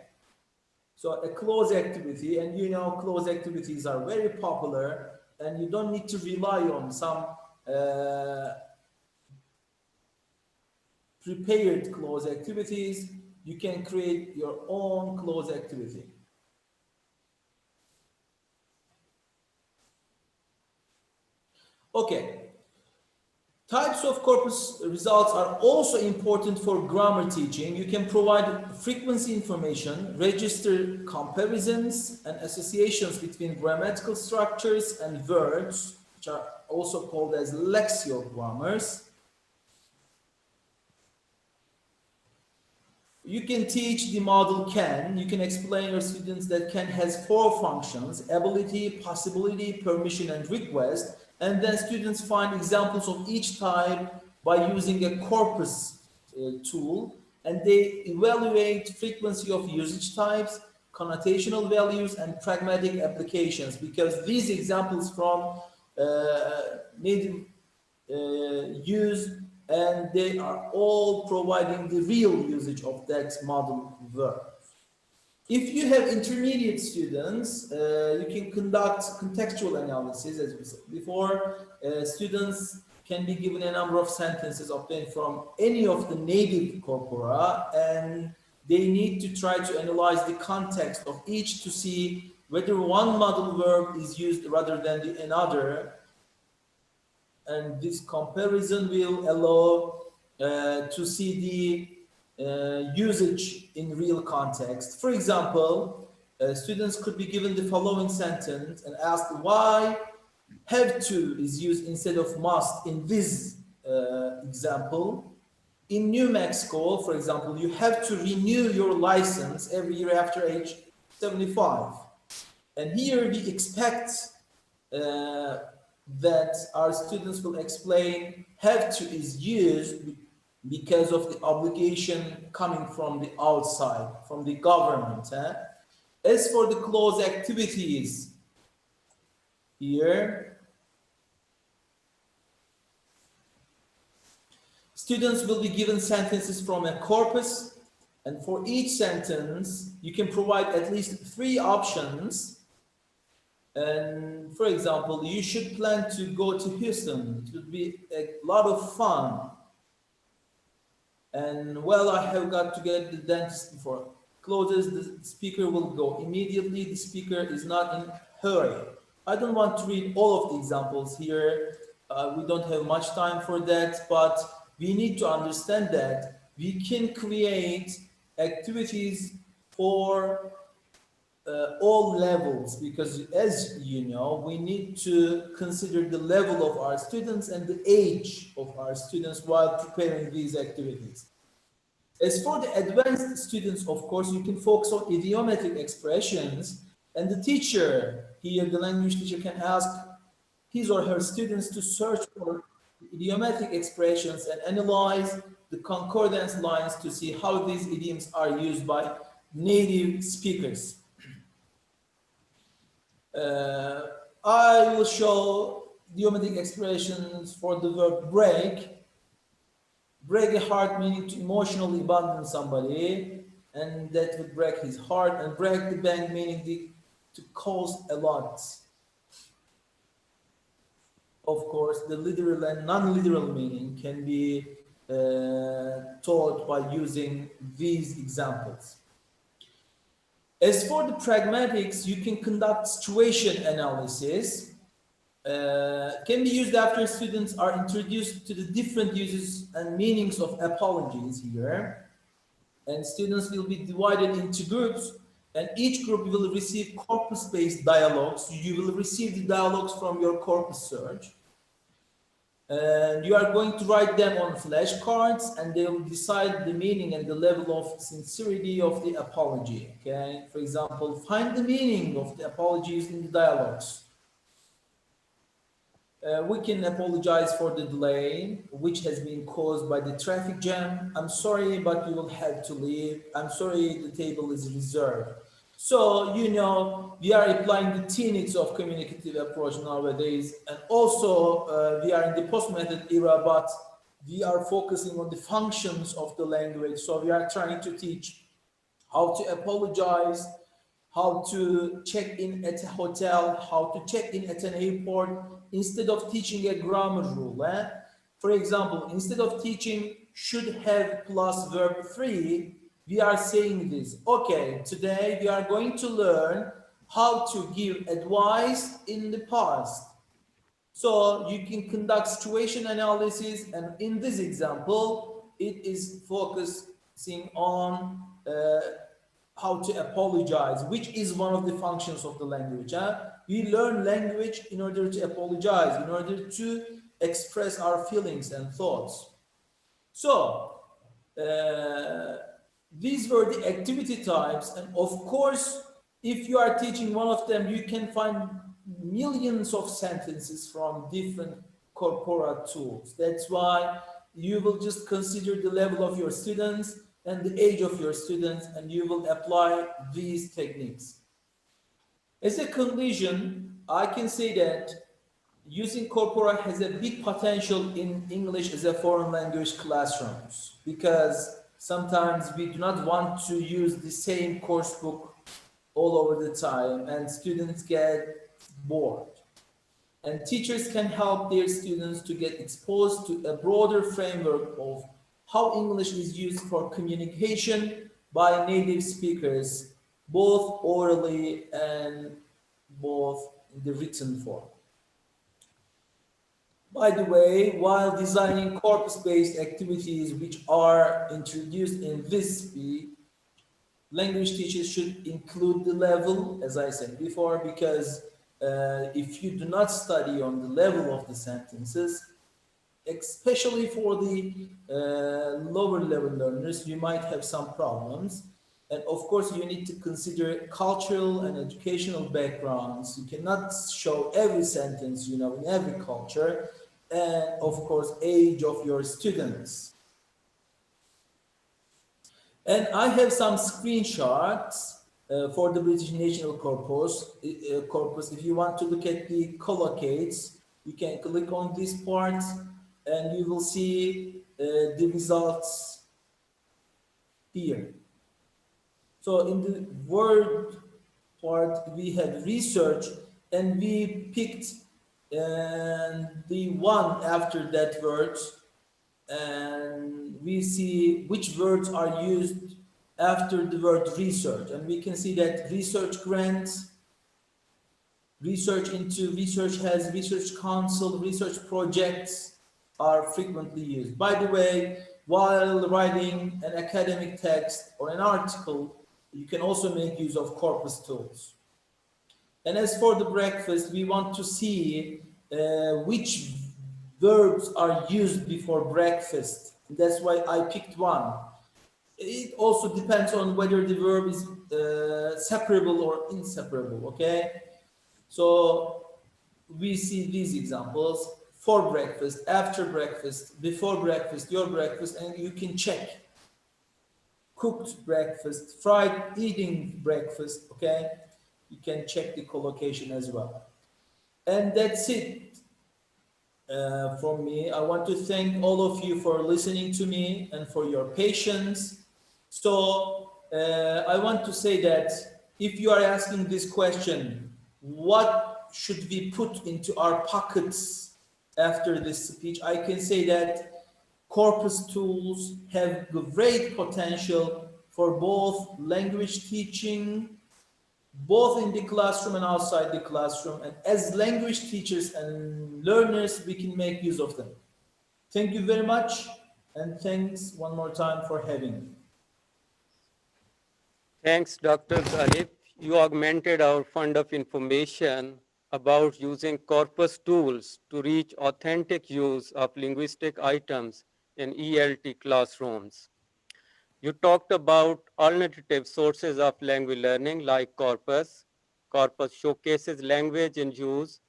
So a close activity, and you know close activities are very popular, and you don't need to rely on some prepared close activities. You can create your own close activity. Okay. Types of corpus results are also important for grammar teaching. You can provide frequency information, register comparisons and associations between grammatical structures and verbs, which are also called as lexiogrammars. You can teach the model CAN. You can explain your students that CAN has 4 functions: ability, possibility, permission, and request. And then students find examples of each type by using a corpus tool, and they evaluate frequency of usage types, connotational values, and pragmatic applications, because these examples from native use, and they are all providing the real usage of that model verb. If you have intermediate students, you can conduct contextual analysis, as we said before. Students can be given a number of sentences obtained from any of the native corpora, and they need to try to analyze the context of each to see whether one model verb is used rather than another. And this comparison will allow to see the usage in real context. For example, students could be given the following sentence and asked why have to is used instead of must in this example. In New Mexico, for example, you have to renew your license every year after age 75. And here we expect that our students will explain have to is used because of the obligation coming from the outside, from the government. As for the clause activities, here, students will be given sentences from a corpus, and for each sentence, you can provide at least 3 options. And for example, you should plan to go to Houston. It would be a lot of fun. And well, I have got to get the dentist before closes. The speaker will go immediately. The speaker is not in a hurry. I don't want to read all of the examples here. We don't have much time for that, but we need to understand that we can create activities for all levels, because as you know, we need to consider the level of our students and the age of our students while preparing these activities. As for the advanced students, of course, you can focus on idiomatic expressions, and the teacher here, the language teacher, can ask his or her students to search for idiomatic expressions and analyze the concordance lines to see how these idioms are used by native speakers. I will show idiomatic expressions for the verb break. Break a heart meaning to emotionally abandon somebody, and that would break his heart. And break the bank meaning to cost a lot. Of course, the literal and non-literal meaning can be taught by using these examples. As for the pragmatics, you can conduct situation analysis. Can be used after students are introduced to the different uses and meanings of apologies here. And students will be divided into groups, and each group will receive corpus-based dialogues. You will receive the dialogues from your corpus search. And you are going to write them on flashcards, and they will decide the meaning and the level of sincerity of the apology. Okay, for example, find the meaning of the apologies in the dialogues. We can apologize for the delay, which has been caused by the traffic jam. I'm sorry, but you will have to leave. I'm sorry, the table is reserved. So, you know, we are applying the tenets of communicative approach nowadays. And also, we are in the post-method era, but we are focusing on the functions of the language. So we are trying to teach how to apologize, how to check in at a hotel, how to check in at an airport, instead of teaching a grammar rule. For example, instead of teaching should have plus verb 3, we are saying this. Okay, today we are going to learn how to give advice in the past. So you can conduct situation analysis, and in this example, it is focusing on how to apologize, which is one of the functions of the language. We learn language in order to apologize, in order to express our feelings and thoughts. So these were the activity types, and of course, if you are teaching one of them, you can find millions of sentences from different corpora tools. That's why you will just consider the level of your students and the age of your students, and you will apply these techniques. As a conclusion, I can say that using corpora has a big potential in English as a foreign language classrooms, because sometimes we do not want to use the same course book all over the time, and students get bored. And teachers can help their students to get exposed to a broader framework of how English is used for communication by native speakers, both orally and both in the written form. By the way, while designing corpus-based activities which are introduced in this speech, language teachers should include the level, as I said before, because if you do not study on the level of the sentences, especially for the lower level learners, you might have some problems. And of course, you need to consider cultural and educational backgrounds. You cannot show every sentence, you know, in every culture. And of course, age of your students. And I have some screenshots for the British National Corpus. If you want to look at the collocates, you can click on this part and you will see the results here. So in the word part, we had research, and we picked the one after that word, and we see which words are used after the word research. And we can see that research grants, research into, research has, research council, research projects are frequently used. By the way, while writing an academic text or an article, you can also make use of corpus tools. And as for the breakfast, we want to see which verbs are used before breakfast. That's why I picked one. It also depends on whether the verb is separable or inseparable, okay? So we see these examples: for breakfast, after breakfast, before breakfast, your breakfast, and you can check. Cooked breakfast, fried, eating breakfast, okay? You can check the collocation as well. And that's it from me. I want to thank all of you for listening to me and for your patience. So I want to say that if you are asking this question, what should we put into our pockets after this speech, I can say that corpus tools have great potential for both language teaching, both in the classroom and outside the classroom. And as language teachers and learners, we can make use of them. Thank you very much. And thanks one more time for having me. Thanks, Dr. Galip. You augmented our fund of information about using corpus tools to reach authentic use of linguistic items in ELT classrooms. You talked about alternative sources of language learning like Corpus. Corpus showcases language in use,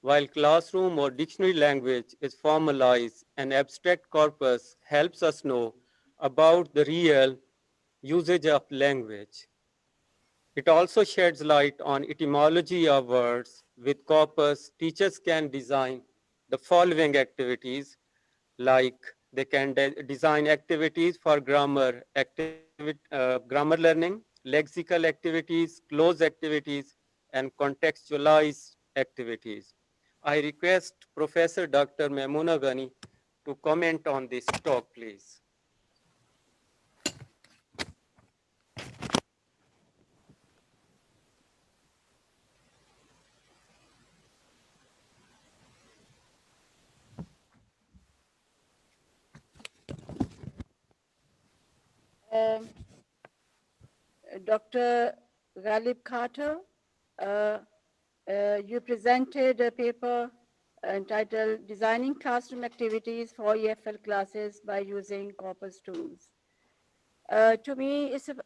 while classroom or dictionary language is formalized, and abstract corpus helps us know about the real usage of language. It also sheds light on etymology of words. With corpus, teachers can design the following activities, like they can design activities for grammar learning, lexical activities, cloze activities, and contextualized activities. I request Professor Dr. Maimuna Ghani to comment on this talk, please. Dr. Galip Carter, you presented a paper entitled Designing Classroom Activities for EFL Classes by Using Corpus Tools. To me, it's a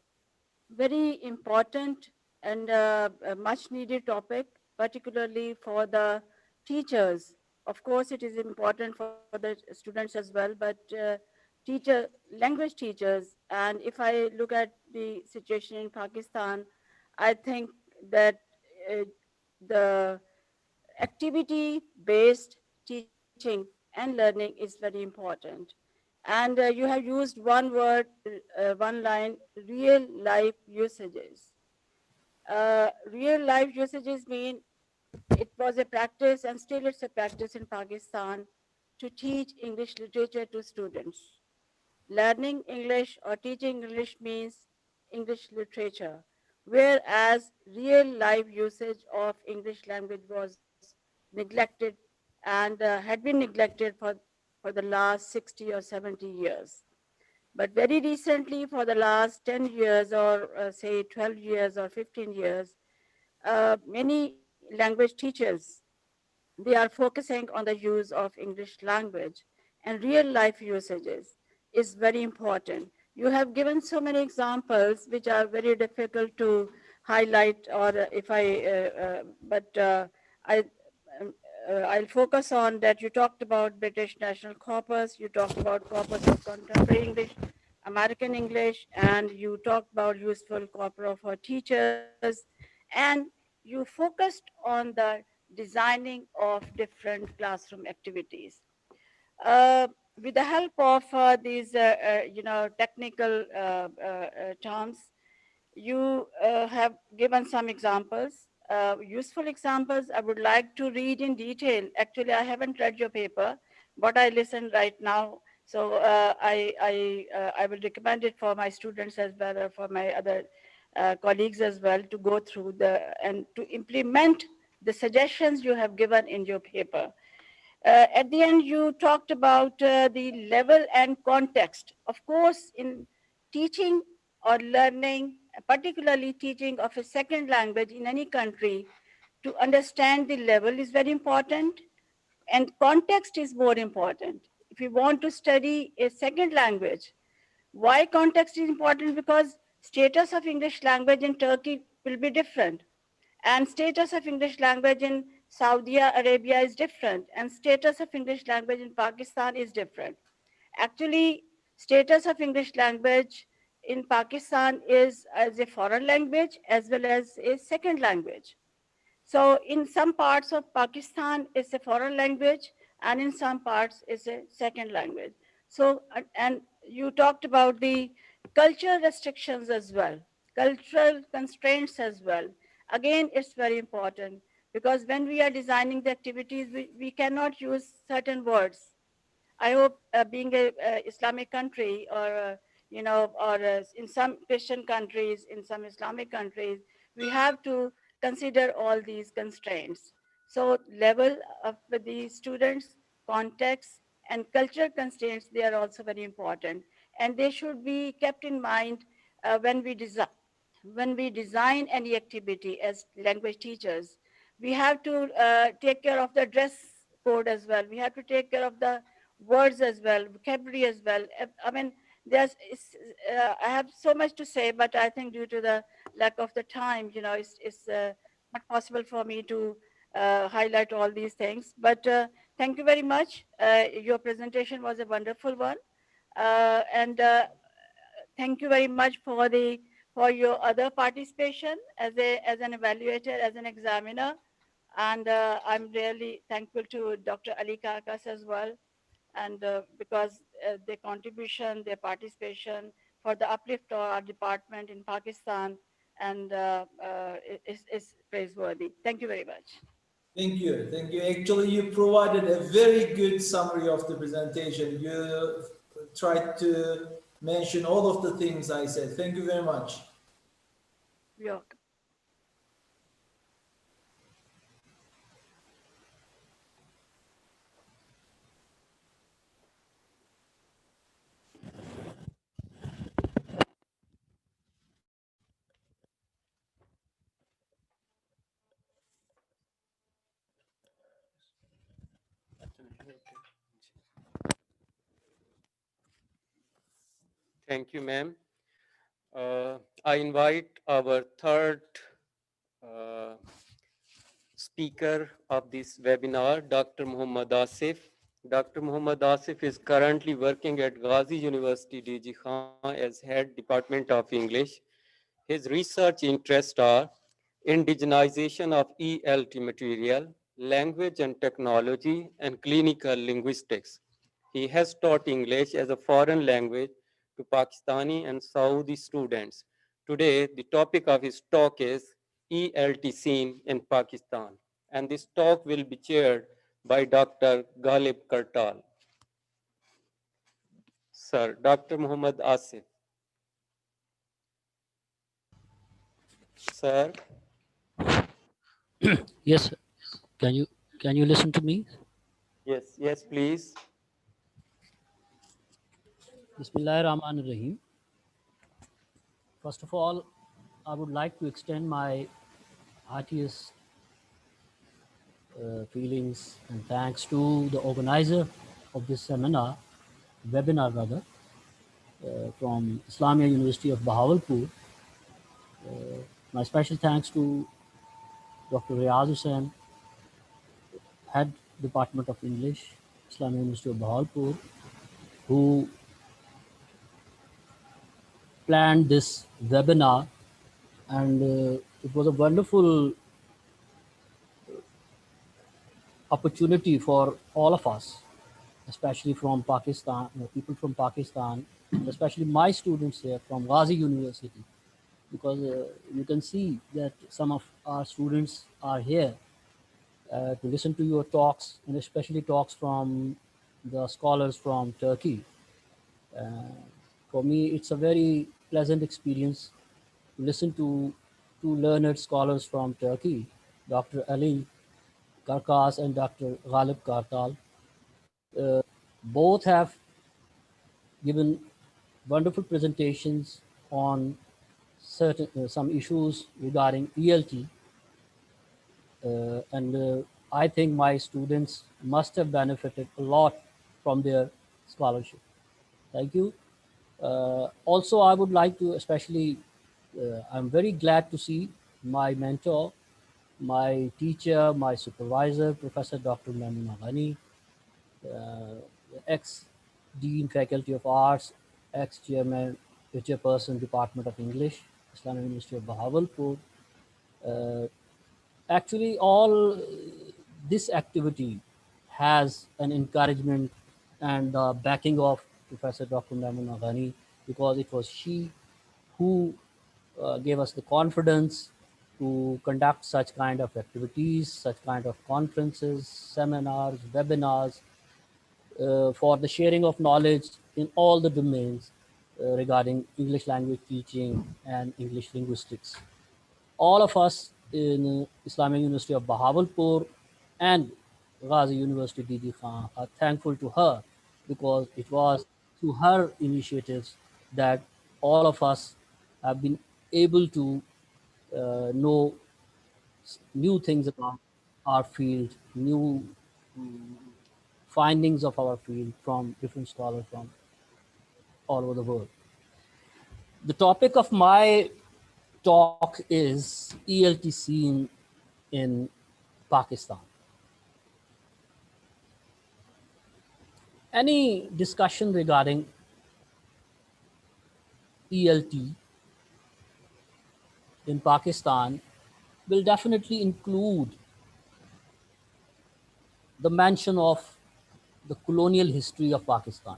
very important and a much needed topic, particularly for the teachers. Of course, it is important for the students as well, but language teachers, and if I look at the situation in Pakistan, I think that the activity-based teaching and learning is very important. And you have used one word, one line, real life usages. Real life usages mean it was a practice and still it's a practice in Pakistan to teach English literature to students. Learning English or teaching English means English literature, whereas real life usage of English language was neglected and had been neglected for the last 60 or 70 years. But very recently, for the last 10 years or say 12 years or 15 years, many language teachers, they are focusing on the use of English language, and real life usages is very important. You have given so many examples which are very difficult to highlight, or if I, I, I'll focus on that. You talked about British National Corpus, you talked about Corpus of Contemporary English, American English, and you talked about useful corpora for teachers, and you focused on the designing of different classroom activities. With the help of these, technical terms, you have given some examples, useful examples. I would like to read in detail. Actually, I haven't read your paper, but I listened right now. So I will recommend it for my students as well, or for my other colleagues as well, to go through and to implement the suggestions you have given in your paper. At the end, you talked about the level and context. Of course, in teaching or learning, particularly teaching of a second language in any country, to understand the level is very important, and context is more important. If you want to study a second language, why context is important? Because status of English language in Turkey will be different, and status of English language in Saudi Arabia is different, and status of English language in Pakistan is different. Actually, status of English language in Pakistan is as a foreign language as well as a second language. So in some parts of Pakistan, it's a foreign language, and in some parts, it's a second language. So, and you talked about the cultural restrictions as well, cultural constraints as well. Again, it's very important, because when we are designing the activities, we cannot use certain words. I hope, being a Islamic country, or in some Christian countries, in some Islamic countries, we have to consider all these constraints. So level of the students, context, and cultural constraints, they are also very important, and they should be kept in mind when we design any activity as language teachers. We have to take care of the dress code as well. We have to take care of the words as well, vocabulary as well. I mean, I have so much to say, but I think due to the lack of the time, it's not possible for me to highlight all these things. But thank you very much. Your presentation was a wonderful one. And thank you very much for your other participation as an evaluator, as an examiner. And I'm really thankful to Dr. Ali Karakaş as well, and because their contribution, their participation for the uplift of our department in Pakistan, and is praiseworthy. Thank you very much. Thank you. Thank you. Actually, you provided a very good summary of the presentation. You tried to mention all of the things I said. Thank you very much. You're welcome. Thank you, ma'am. I invite our third speaker of this webinar, Dr. Muhammad Asif. Dr. Muhammad Asif is currently working at Ghazi University, DG Khan as head Department of English. His research interests are indigenization of ELT material, language and technology, and clinical linguistics. He has taught English as a foreign language to Pakistani and Saudi students. Today, the topic of his talk is ELT scene in Pakistan, and this talk will be chaired by Dr. Galip Kartal. Sir, Dr. Muhammad Asif. Sir. Yes, can you listen to me? Yes, please. Bismillahirrahmanirrahim. First of all, I would like to extend my heartiest feelings and thanks to the organizer of this webinar rather, from Islamia University of Bahawalpur. My special thanks to Dr. Riaz Hussain, Head Department of English, Islamia University of Bahawalpur, who planned this webinar, and it was a wonderful opportunity for all of us, especially from Pakistan, people from Pakistan, especially my students here from Ghazi University, because you can see that some of our students are here to listen to your talks, and especially talks from the scholars from Turkey. For me, it's a very pleasant experience to listen to two learned scholars from Turkey, Dr. Ali Karakaş and Dr. Galip Kartal. Both have given wonderful presentations on certain some issues regarding ELT, and I think my students must have benefited a lot from their scholarship. Thank you. Also, I would like to especially, I'm very glad to see my mentor, my teacher, my supervisor, Professor Dr. Muhammed, ex-dean Faculty of Arts, ex-chairman, chairperson, Department of English, Islamia University of Bahawalpur. Actually, all this activity has an encouragement and the backing of Professor Dr. Muhammed, because it was she who gave us the confidence to conduct such kind of activities, such kind of conferences, seminars, webinars, for the sharing of knowledge in all the domains regarding English language teaching and English linguistics. All of us in Islamic University of Bahawalpur and Ghazi University DG Khan are thankful to her, because it was through her initiatives that all of us have been able to know new things about our field, new findings of our field from different scholars from all over the world. The topic of my talk is ELT scene in Pakistan. Any discussion regarding ELT in Pakistan will definitely include the mention of the colonial history of Pakistan.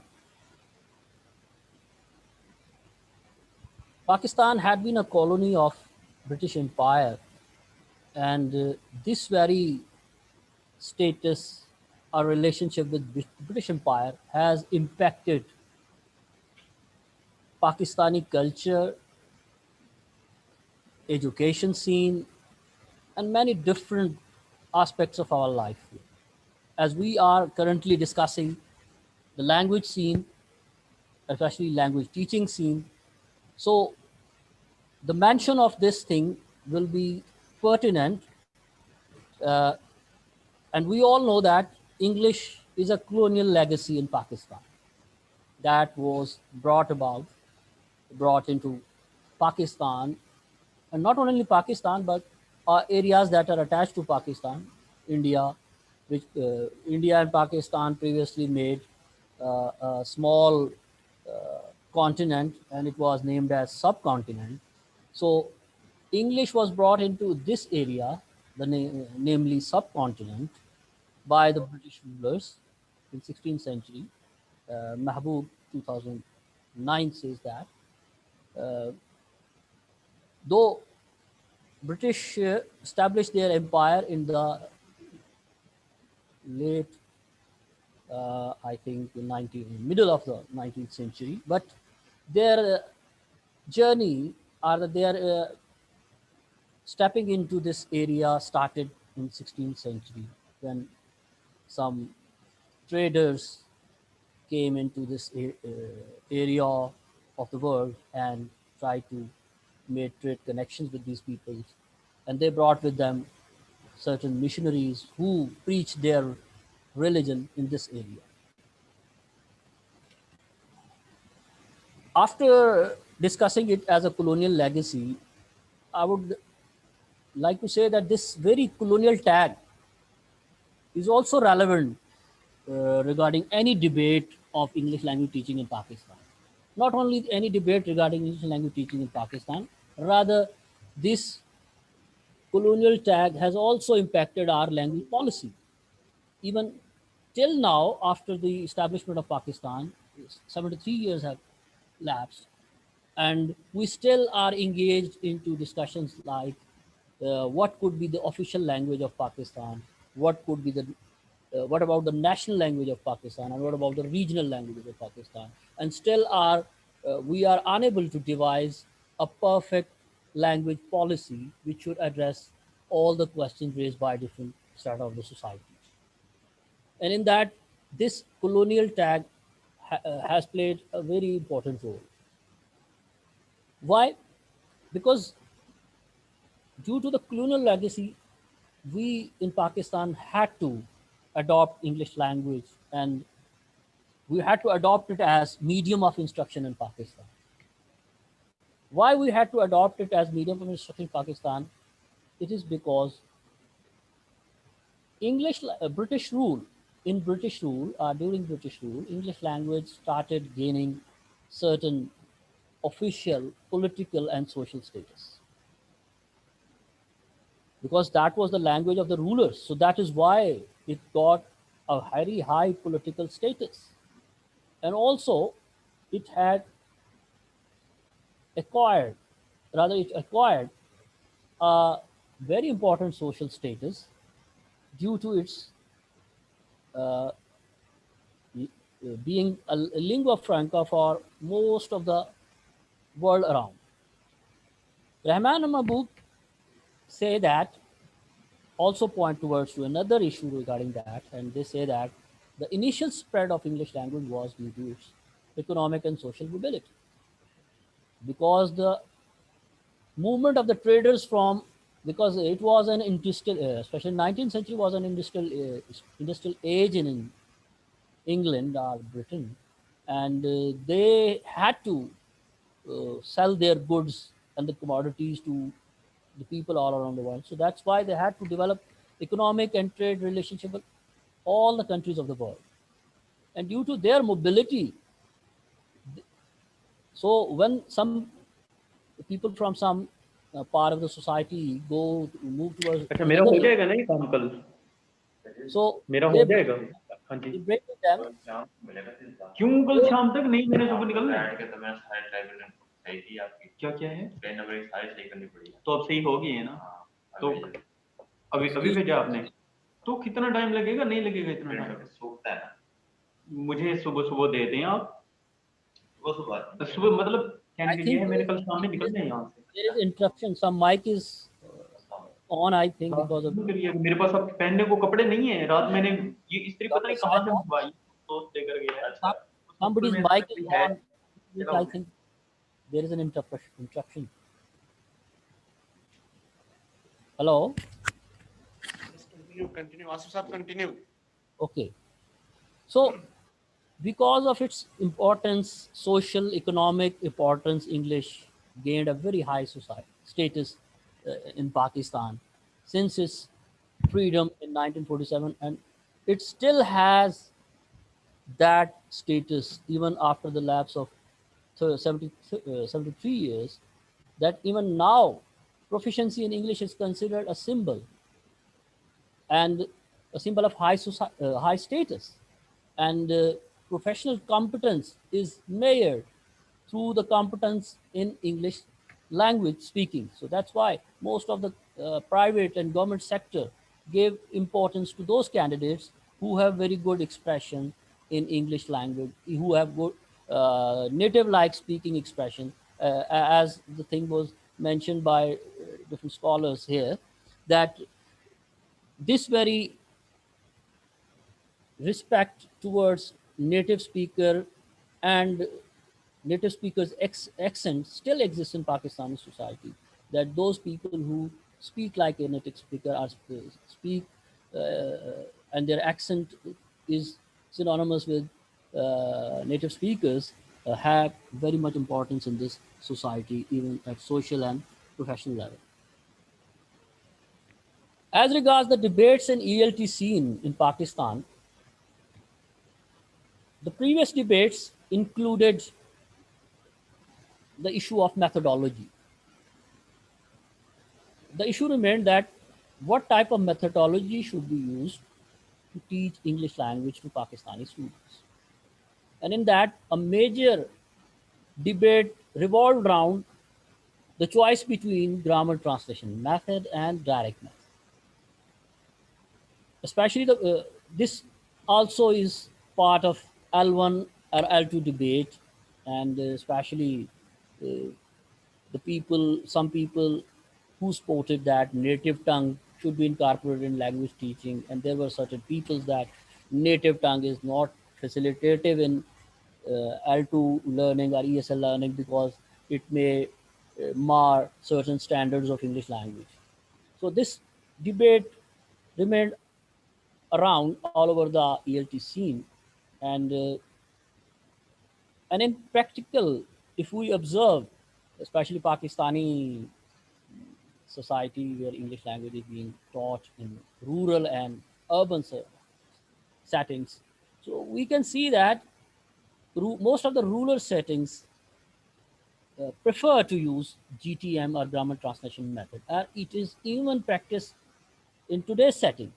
Pakistan had been a colony of British Empire, and this very status, our relationship with British Empire, has impacted Pakistani culture, education scene, and many different aspects of our life. As we are currently discussing the language scene, especially language teaching scene, so the mention of this thing will be pertinent, and we all know that English is a colonial legacy in Pakistan that was brought into Pakistan, and not only Pakistan, but areas that are attached to Pakistan, India, which India and Pakistan previously made a small continent, and it was named as subcontinent. So English was brought into this area, namely subcontinent, by the British rulers in 16th century. Mahbub 2009 says that though British established their empire in the late, I think, middle of the 19th century, but their journey or their stepping into this area started in 16th century when some traders came into this area of the world and tried to make trade connections with these peoples, and they brought with them certain missionaries who preached their religion in this area. After discussing it as a colonial legacy, I would like to say that this very colonial tag is also relevant regarding any debate of English language teaching in Pakistan. Not only any debate regarding English language teaching in Pakistan, rather this colonial tag has also impacted our language policy. Even till now, after the establishment of Pakistan, 73 years have lapsed, and we still are engaged into discussions like what could be the official language of Pakistan, what could be the what about the national language of Pakistan, and what about the regional languages of Pakistan, and still we are unable to devise a perfect language policy which should address all the questions raised by different strata of the society. And in that, this colonial tag has played a very important role. Why? Because due to the colonial legacy, we in Pakistan had to adopt English language, and we had to adopt it as medium of instruction in Pakistan. Why we had to adopt it as medium of instruction in Pakistan? It is because British rule, during British rule, English language started gaining certain official, political, and social status. Because that was the language of the rulers. So that is why it got a very high political status. And also, it acquired a very important social status due to its being a lingua franca for most of the world around. Rahman and Mahbub say that, also point towards to another issue regarding that, and they say that the initial spread of English language was due to its economic and social mobility. Because the movement of the traders because it was an industrial, especially 19th century was an industrial age in England or Britain, and they had to sell their goods and the commodities to the people all around the world. So that's why they had to develop economic and trade relationship with all the countries of the world. And due to their mobility, so when some people from some part of the society move towards अच्छा मेरा हो जाएगा ना ये काम कल so मेरा हो they जाएगा हाँ जी break with them. क्यों कल शाम तक नहीं मैंने सुबह निकलना है क्या क्या है तो अब सही हो गई है ना तो अभी अभी भेजा आपने तो कितना टाइम लगेगा नहीं लगेगा इतना टाइम मुझे सुबह सुबह दे दें आप सुबह मतलब कहने के लिए है मैंने कल शाम में निकलना है यहाँ से There is interruption. Some mic is on, I think, because of. मेरे पास अब पहनने को कपड़े नहीं है रात मैंने ये इस्त्री पता नहीं कहाँ से मंगवाई तो लेकर गया है Somebody's mic is on. I think there is an interruption. Hello. Continue. Asif sir, continue. Okay. So because of its importance, social, economic importance, English gained a very high society status in Pakistan since its freedom in 1947, and it still has that status even after the lapse of 73 years, that even now proficiency in English is considered a symbol and a symbol of high status. And professional competence is measured through the competence in English language speaking. So that's why most of the private and government sector gave importance to those candidates who have very good expression in English language, who have good native-like speaking expression, as the thing was mentioned by different scholars here, that this very respect towards native speaker and native speakers accent still exists in Pakistani society, that those people who speak like a native speaker are speak and their accent is synonymous with native speakers have very much importance in this society, even at social and professional level. As regards the debates and ELT scene in Pakistan, the previous debates included the issue of methodology. The issue remained that what type of methodology should be used to teach English language to Pakistani students. And in that, a major debate revolved around the choice between grammar translation method and direct method. Especially this also is part of L1 or L2 debate, and especially some people who supported that native tongue should be incorporated in language teaching, and there were certain people that native tongue is not facilitative in L2 learning or ESL learning because it may mar certain standards of English language. So this debate remained around all over the ELT scene, and and in practical, if we observe, especially Pakistani society where English language is being taught in rural and urban settings, so we can see that most of the rural settings prefer to use GTM or grammar translation method. It is even practiced in today's setting.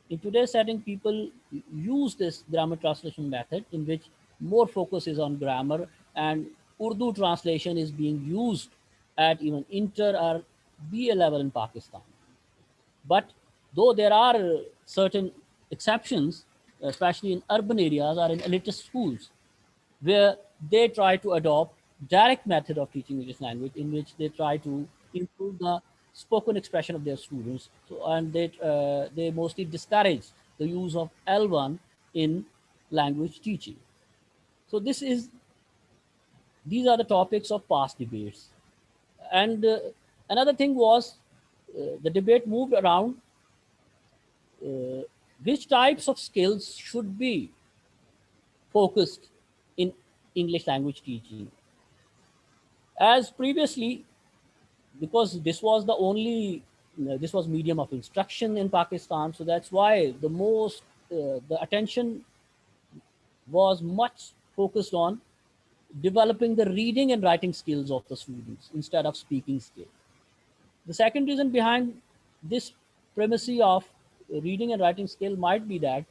In today's setting, people use this grammar translation method in which more focus is on grammar, and Urdu translation is being used at even inter or BA level in Pakistan. But though there are certain exceptions, especially in urban areas or in elitist schools, where they try to adopt direct method of teaching English language, in which they try to improve the spoken expression of their students. So, and they mostly discourage the use of L1 in language teaching. So these are the topics of past debates. And another thing was the debate moved around which types of skills should be focused in English language teaching. As previously, because this was the only, this was medium of instruction in Pakistan, so that's why the attention was much focused on developing the reading and writing skills of the students instead of speaking skills. The second reason behind this primacy of reading and writing skill might be that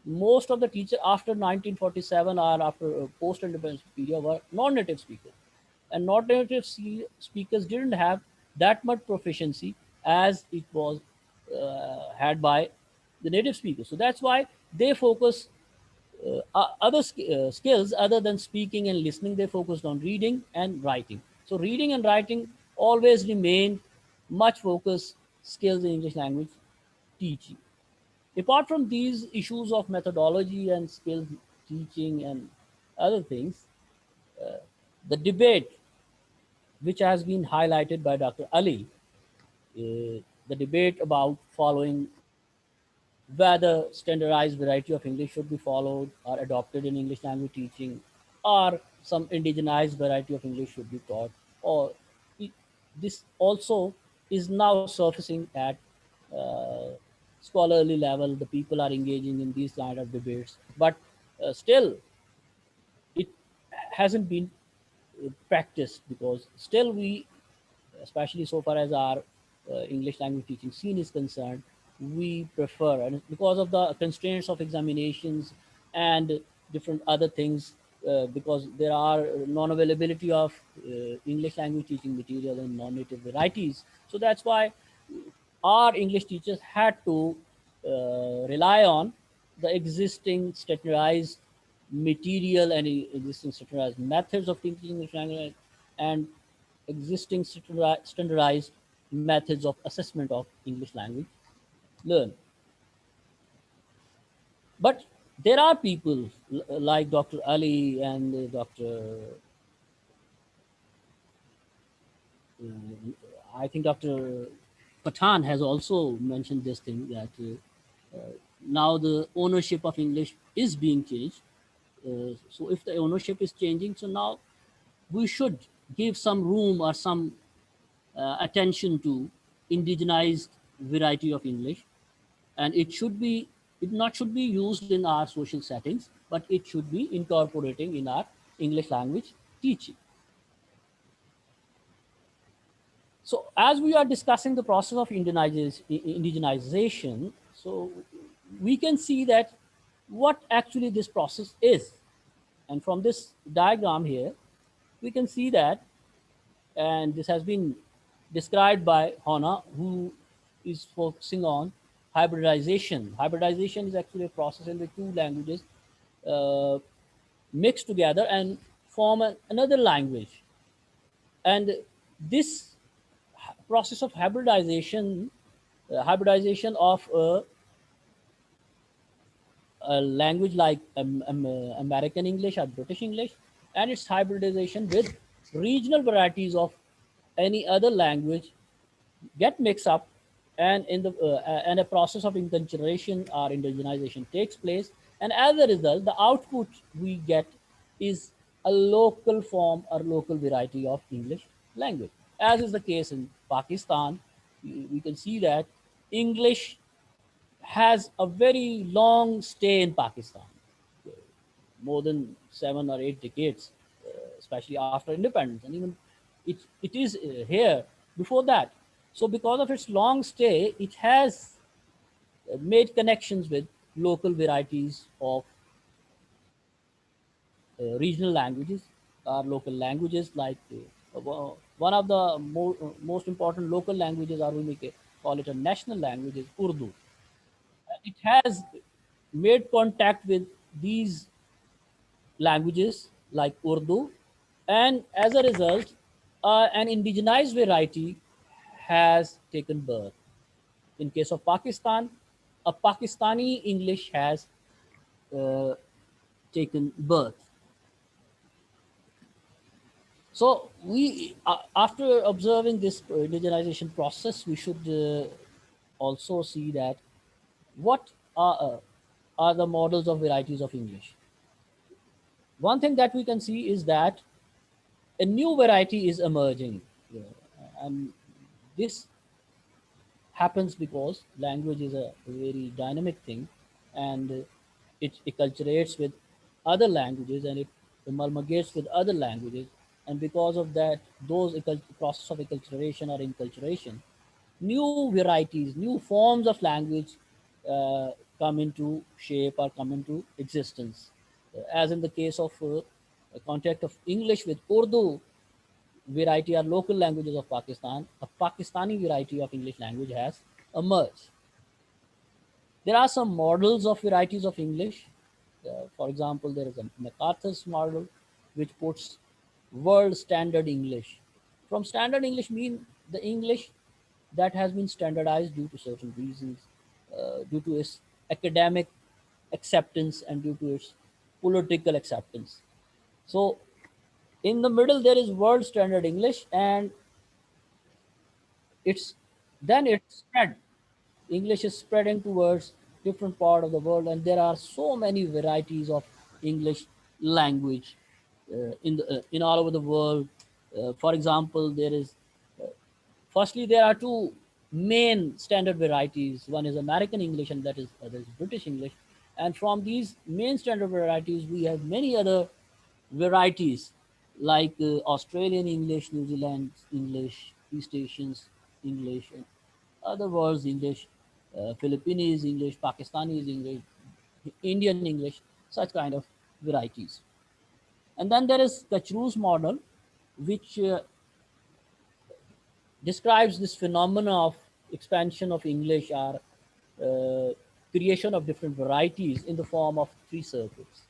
most of the teachers after 1947 or after post-independence period were non-native speakers. And non-native speakers didn't have that much proficiency as it was had by the native speakers. So that's why they focus other skills other than speaking and listening. They focused on reading and writing. So reading and writing always remain much focused skills in English language teaching. Apart from these issues of methodology and skills teaching and other things, the debate which has been highlighted by Dr. Ali, the debate about following whether standardized variety of English should be followed or adopted in English language teaching, or some indigenized variety of English should be taught, or this also is now surfacing at uh, scholarly level. The people are engaging in these kind of debates, but still it hasn't been practiced, because still we, especially so far as our English language teaching scene is concerned, we prefer, and because of the constraints of examinations and different other things, because there are non-availability of English language teaching material and non-native varieties. So that's why our English teachers had to rely on the existing standardized material and existing standardized methods of teaching English language, and existing standardized methods of assessment of English language learn. But there are people like Dr. Ali and Dr. I think Dr. Pathan has also mentioned this thing, that now the ownership of English is being changed. So if the ownership is changing, so now we should give some room or some attention to indigenized variety of English, and it not should be used in our social settings, but it should be incorporating in our English language teaching. So as we are discussing the process of indigenization, so we can see that what actually this process is. And from this diagram here, we can see that, and this has been described by Hona, who is focusing on hybridization. Hybridization is actually a process in which two languages uh, mix together and form another language. And this process of hybridization of a language like American English or British English, and its hybridization with regional varieties of any other language get mixed up, and and a process of enculturation or indigenization takes place, and as a result the output we get is a local form or local variety of English language. As is the case in Pakistan, we can see that English has a very long stay in Pakistan, more than 7 or 8 decades, especially after independence, and even it is here before that. So because of its long stay, it has made connections with local varieties of regional languages or local languages, like one of the most important local languages, or we may call it a national language, is Urdu. It has made contact with these languages like Urdu, and as a result, an indigenized variety has taken birth. In case of Pakistan, a Pakistani English has uh, taken birth. So we, after observing this indigenization process, we should also see that what are the models of varieties of English. One thing that we can see is that a new variety is emerging, and this happens because language is a very dynamic thing, and it acculturates with other languages, and it amalgamates with other languages, and because of that, those process of acculturation or inculturation, new varieties, new forms of language uh, come into shape or come into existence. As in the case of contact of English with Urdu variety or local languages of Pakistan, a Pakistani variety of English language has emerged. There are some models of varieties of English. For example, there is a MacArthur's model, which puts world standard English. From standard English mean the English that has been standardized due to certain reasons, due to its academic acceptance and due to its political acceptance. So in the middle there is world standard English, and it's then it's spread. English is spreading towards different part of the world, and there are so many varieties of English language in all over the world. For example, there is firstly there are two main standard varieties. One is American English, and that is other is British English. And from these main standard varieties, we have many other varieties like Australian English, New Zealand English, East Asians English, and other words English, Philippines English, Pakistani English, Indian English, such kind of varieties. And then there is Kachru's model, which describes this phenomena of expansion of English or creation of different varieties in the form of three circles.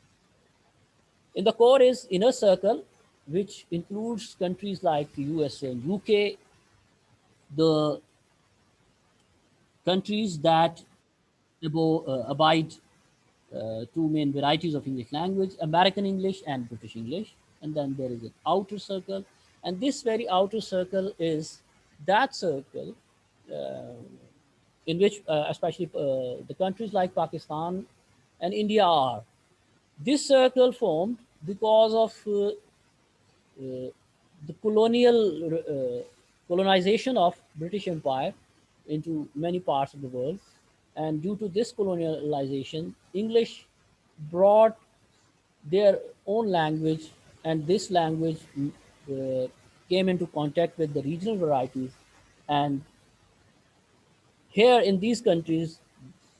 In the core is inner circle, which includes countries like the USA and UK, the countries that abide two main varieties of English language, American English and British English. And then there is an outer circle. And this very outer circle is that circle in which especially the countries like Pakistan and India are. This circle formed because of the colonization of British Empire into many parts of the world. And due to this colonialization, English brought their own language, and this language came into contact with the regional varieties. And here in these countries,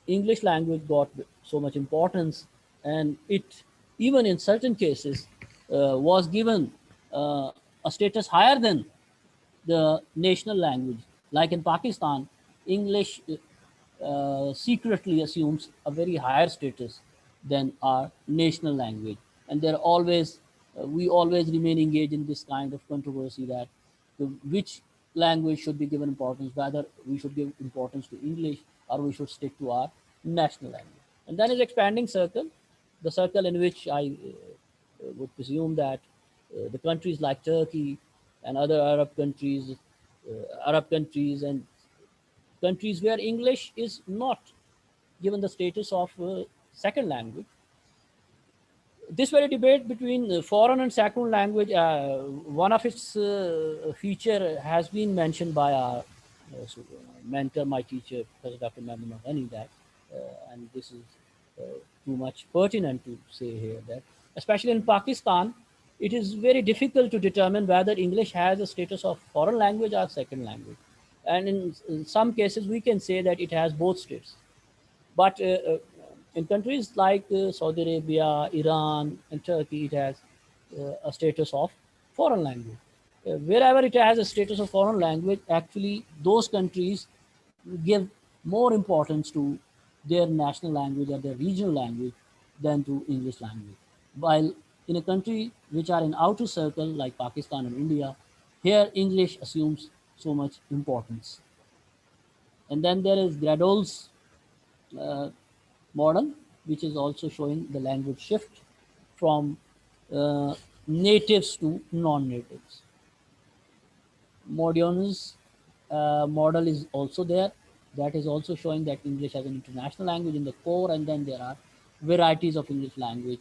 English language got so much importance, and it even in certain cases was given a status higher than the national language. Like in Pakistan, English secretly assumes a very higher status than our national language. And there always, we always remain engaged in this kind of controversy that which language should be given importance, whether we should give importance to English or we should stick to our national language. And then is expanding circle, the circle in which I would presume that the countries like Turkey and other Arab countries and countries where English is not given the status of second language. This very debate between foreign and second language, one of its feature has been mentioned by our mentor, my teacher, Professor Dr. Muhammed, that, and this is too much pertinent to say here, that especially in Pakistan, it is very difficult to determine whether English has a status of foreign language or second language. And in some cases, we can say that it has both states. But in countries like Saudi Arabia, Iran, and Turkey, it has a status of foreign language. Wherever it has a status of foreign language, actually those countries give more importance to their national language or their regional language than to English language. While in a country which are in outer circle like Pakistan and India, here English assumes so much importance. And then there is Gradol's model, which is also showing the language shift from natives to non-natives. Modion's model is also there. That is also showing that English as an international language in the core, and then there are varieties of English language,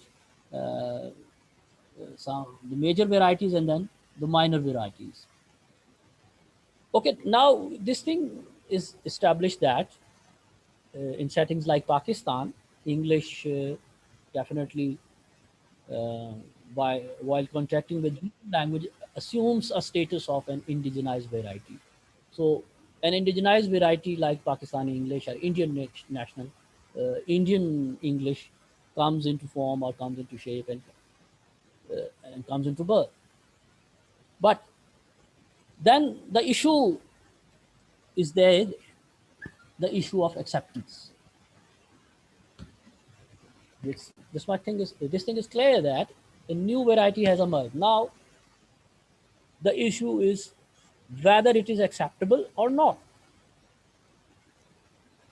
some the major varieties and then the minor varieties. Okay, now this thing is established that in settings like Pakistan, English definitely while contracting with language assumes a status of an indigenized variety. So an indigenized variety like Pakistani English or Indian national, Indian English comes into form or comes into shape and comes into birth. But then the issue is there, the issue of acceptance. This thing is clear that a new variety has emerged. Now, the issue is whether it is acceptable or not.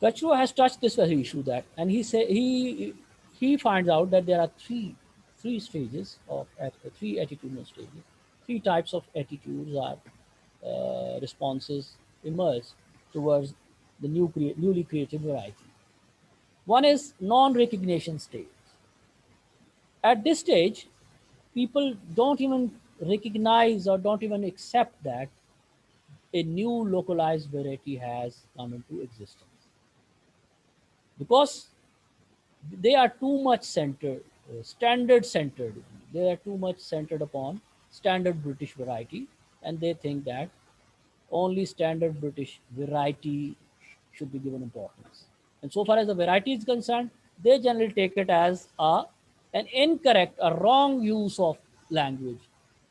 Kachru has touched this very issue that, and he finds out that there are three stages of three attitudinal stages, three types of attitudes or responses emerge towards the newly created variety. One is non-recognition stage. At this stage, people don't even recognize or don't even accept that a new localized variety has come into existence, because they are too much centered, standard centered. They are too much centered upon standard British variety, and they think that only standard British variety should be given importance. And so far as the variety is concerned, they generally take it as an incorrect, a wrong use of language.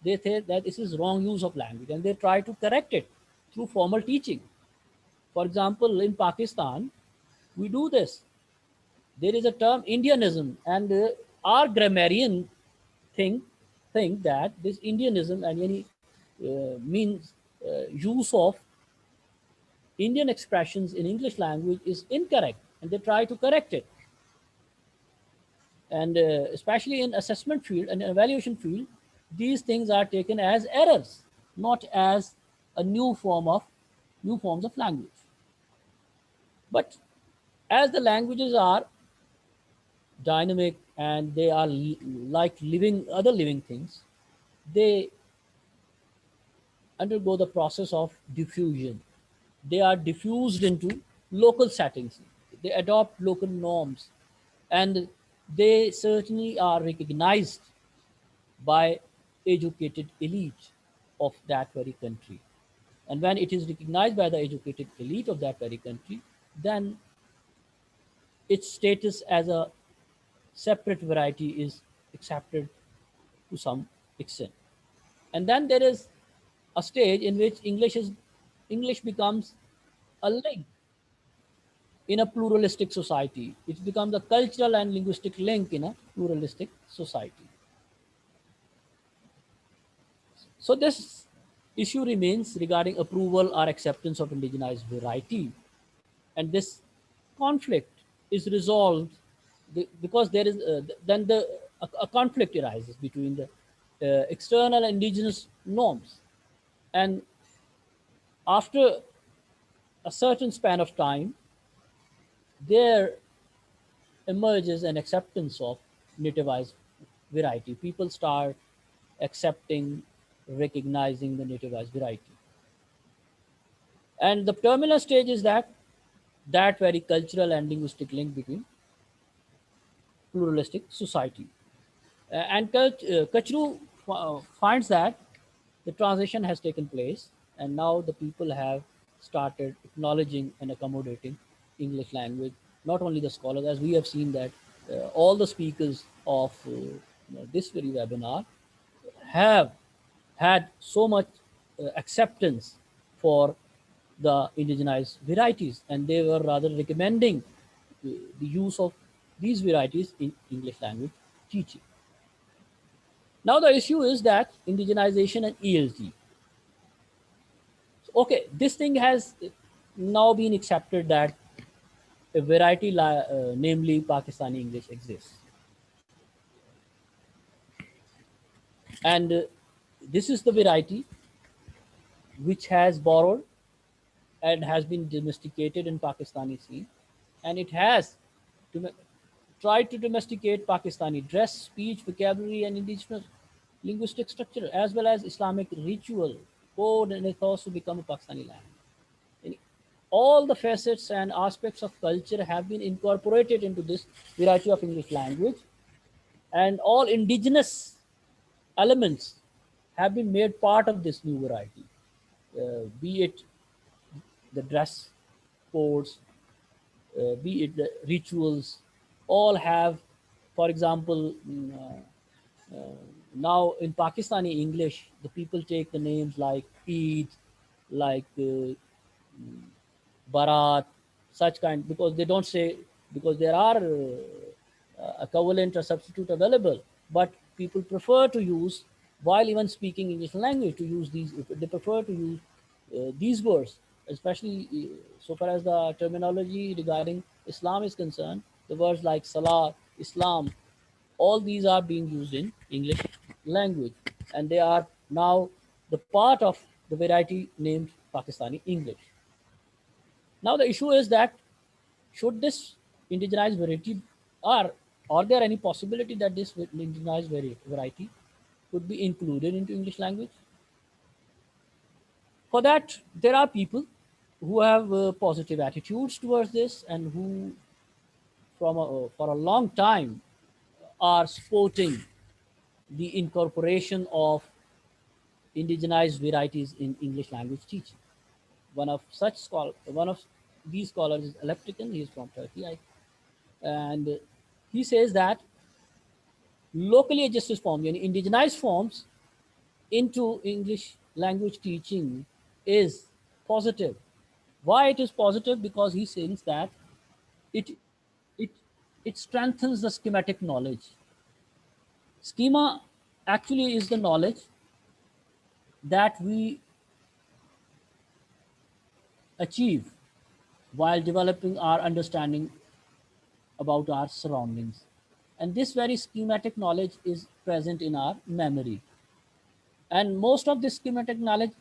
They say that this is wrong use of language, and they try to correct it through formal teaching. For example, in Pakistan, we do this. There is a term Indianism, and our grammarian think think that this Indianism and any means use of Indian expressions in English language is incorrect, and they try to correct it. And especially in assessment field and evaluation field, these things are taken as errors, not as a new forms of language. But as the languages are dynamic and they are like other living things, they undergo the process of diffusion. They are diffused into local settings. They adopt local norms, and they certainly are recognized by educated elite of that very country. And when it is recognized by the educated elite of that very country, then its status as a separate variety is accepted to some extent. And then there is a stage in which English becomes a link in a pluralistic society. It becomes a cultural and linguistic link in a pluralistic society. So this issue remains regarding approval or acceptance of indigenized variety. And this conflict is resolved because there is then a conflict arises between the external indigenous norms. And after a certain span of time, there emerges an acceptance of nativized variety. People start accepting, recognizing the nativized variety. And the terminal stage is that very cultural and linguistic link between pluralistic society. And Kachru finds that the transition has taken place, and now the people have started acknowledging and accommodating English language. Not only the scholars, as we have seen that all the speakers of this very webinar have had so much acceptance for the indigenized varieties, and they were rather recommending the use of these varieties in English language teaching. Now the issue is that indigenization and ELT. Okay, this thing has now been accepted that a variety, namely Pakistani English, exists. And this is the variety which has borrowed and has been domesticated in Pakistani scene. And it has tried to domesticate Pakistani dress, speech, vocabulary, and indigenous linguistic structure, as well as Islamic ritual, code, and ethos to become a Pakistani language. And all the facets and aspects of culture have been incorporated into this variety of English language, and all indigenous elements have been made part of this new variety, be it the dress codes, be it the rituals, all have, for example, now in Pakistani English, the people take the names like Eid, like Barat, such kind, because they don't say, because there are equivalent or substitute available, but people prefer to use, while even speaking English language, to use these, they prefer to use these words, especially so far as the terminology regarding Islam is concerned, the words like Salah, Islam, all these are being used in English language, and they are now the part of the variety named Pakistani English. Now the issue is that should this indigenized variety are there any possibility that this indigenized variety could be included into English language? For that, there are people who have positive attitudes towards this and who for a long time are supporting the incorporation of indigenized varieties in English language teaching. One of these scholars is Electrican. He is from Turkey, and he says that locally adjusted forms, indigenized forms into English language teaching is positive. Why it is positive? Because he says that it it it strengthens the schematic knowledge. Schema actually is the knowledge that we achieve while developing our understanding about our surroundings. And this very schematic knowledge is present in our memory. And most of this schematic knowledge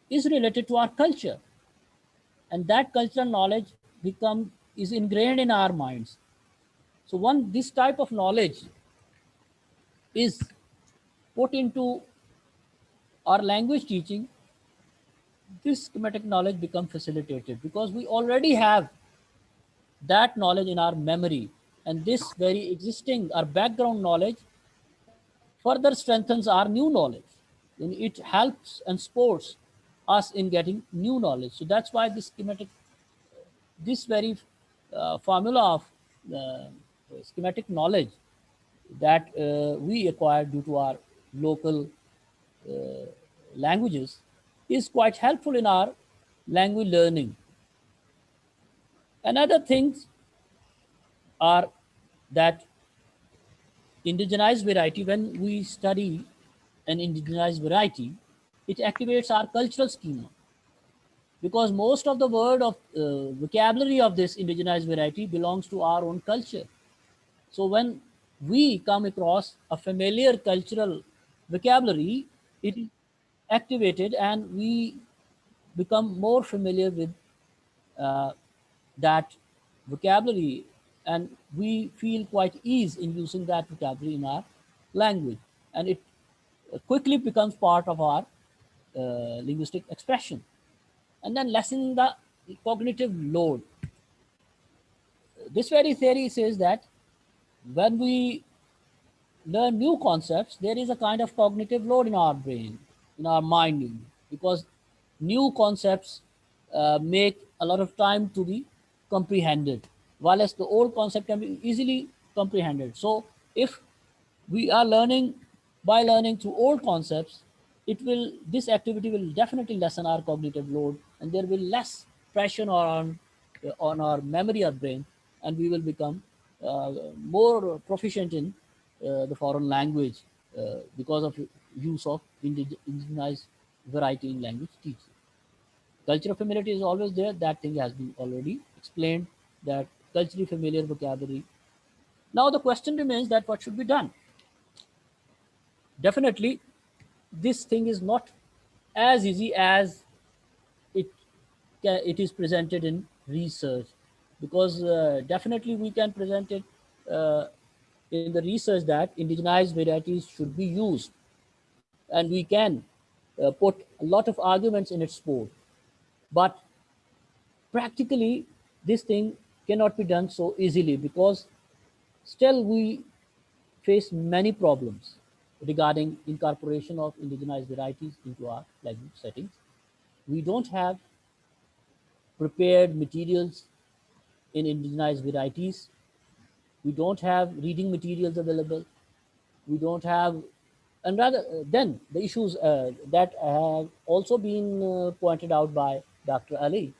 is related to our culture. And that cultural knowledge is ingrained in our minds. So this type of knowledge is put into our language teaching, this schematic knowledge becomes facilitated because we already have that knowledge in our memory, and this very existing our background knowledge further strengthens our new knowledge, and it helps and supports us in getting new knowledge. So that's why this very formula of schematic knowledge that we acquire due to our local languages is quite helpful in our language learning. Another things are that indigenized variety, when we study an indigenized variety, it activates our cultural schema because most of the word of vocabulary of this indigenized variety belongs to our own culture. So when we come across a familiar cultural vocabulary, it is activated and we become more familiar with that vocabulary, and we feel quite ease in using that vocabulary in our language, and it quickly becomes part of our linguistic expression, and then lessening the cognitive load. This very theory says that when we learn new concepts, there is a kind of cognitive load in our brain, in our mind, because new concepts make a lot of time to be comprehended, while as the old concept can be easily comprehended. So if we are learning by learning through old concepts, this activity will definitely lessen our cognitive load, and there will less pressure on our memory or brain, and we will become more proficient in the foreign language because of use of indigenized variety in language teaching. Cultural familiarity is always there. That thing has been already explained, that culturally familiar vocabulary. Now the question remains that what should be done? Definitely, this thing is not as easy as it is presented in research, because definitely we can present it in the research that indigenized varieties should be used, and we can put a lot of arguments in its support. But practically, this thing cannot be done so easily because still we face many problems regarding incorporation of indigenized varieties into our language settings. We don't have prepared materials in indigenized varieties. We don't have reading materials available. We don't have, and rather then the issues that have also been pointed out by Dr. Ali,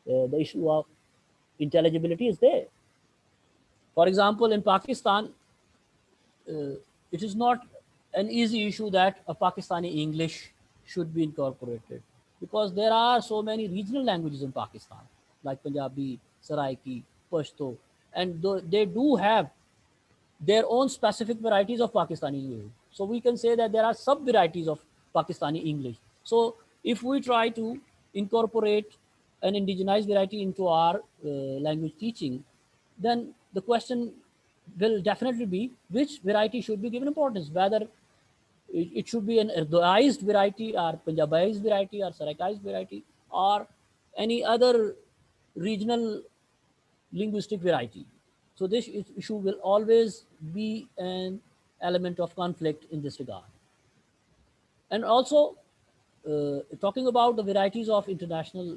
the issue of intelligibility is there. For example, in Pakistan, it is not an easy issue that a Pakistani English should be incorporated, because there are so many regional languages in Pakistan, like Punjabi, Saraiki, Pashto, and they do have their own specific varieties of Pakistani English. So we can say that there are sub-varieties of Pakistani English. So if we try to incorporate an indigenized variety into our language teaching, then the question will definitely be which variety should be given importance, whether it should be an Urduized variety or Punjabized variety or Saraikized variety or any other regional linguistic variety. So this issue will always be an element of conflict in this regard. And also, talking about the varieties of international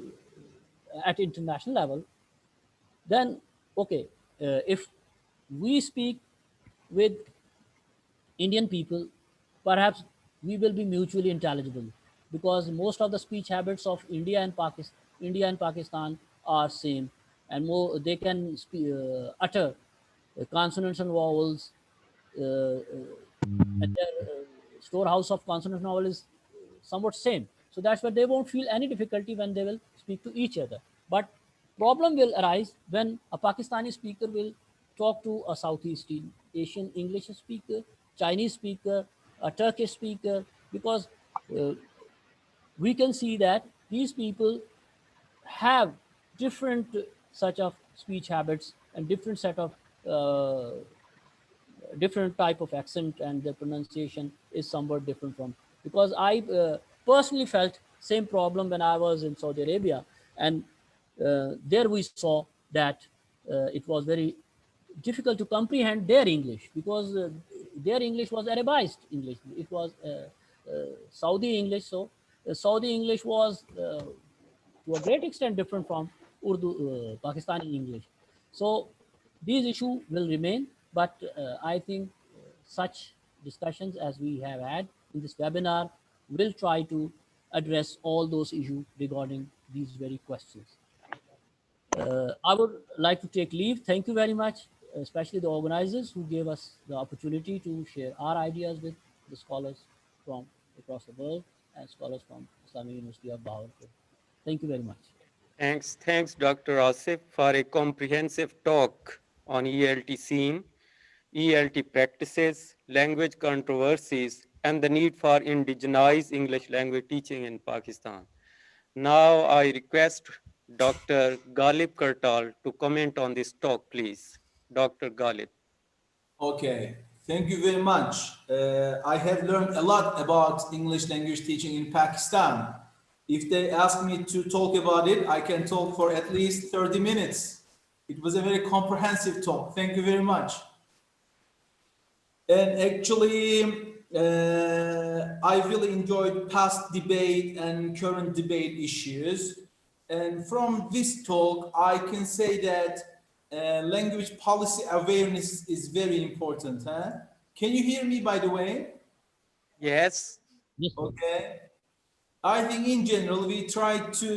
at international level, then okay, if we speak with Indian people, perhaps we will be mutually intelligible because most of the speech habits of India and Pakistan are same, and more they can utter consonants and vowels. And their storehouse of consonant and vowel is somewhat same. So that's why they won't feel any difficulty when they will speak to each other. But problem will arise when a Pakistani speaker will talk to a Southeast Asian English speaker, Chinese speaker, a Turkish speaker, because uh, we can see that these people have different such of speech habits and different set of different type of accent, and the pronunciation is somewhat different from, because I personally felt same problem when I was in Saudi Arabia, and there we saw that it was very difficult to comprehend their English because their English was Arabized English. It was Saudi English. So Saudi English was to a great extent different from Urdu, Pakistani English. So these issues will remain, but I think such discussions as we have had in this webinar will try to address all those issues regarding these very questions. I would like to take leave. Thank you very much, especially the organizers who gave us the opportunity to share our ideas with the scholars from across the world and scholars from Islamia University of Bahawalpur. Thank you very much. Thanks, Dr. Asif, for a comprehensive talk on ELT scene, ELT practices, language controversies, and the need for indigenized English language teaching in Pakistan. Now I request Dr. Galip Kartal to comment on this talk, please. Dr. Galip. Okay, thank you very much. I have learned a lot about English language teaching in Pakistan. If they ask me to talk about it, I can talk for at least 30 minutes. It was a very comprehensive talk. Thank you very much. And actually, I really enjoyed past debate and current debate issues. And from this talk, I can say that language policy awareness is very important. Huh? Can you hear me, by the way? Yes. Okay. I think in general, we try to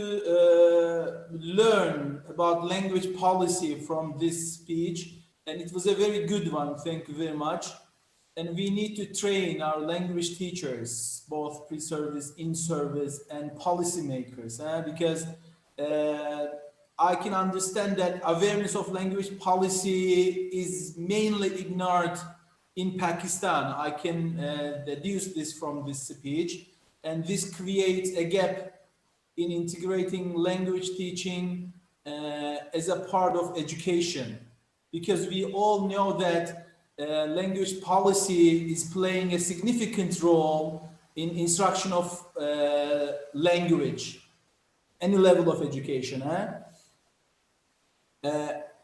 learn about language policy from this speech, and it was a very good one. Thank you very much. And we need to train our language teachers, both pre-service, in-service, and policymakers, because I can understand that awareness of language policy is mainly ignored in Pakistan. I can deduce this from this speech. And this creates a gap in integrating language teaching as a part of education, because we all know that language policy is playing a significant role in instruction of language, any level of education.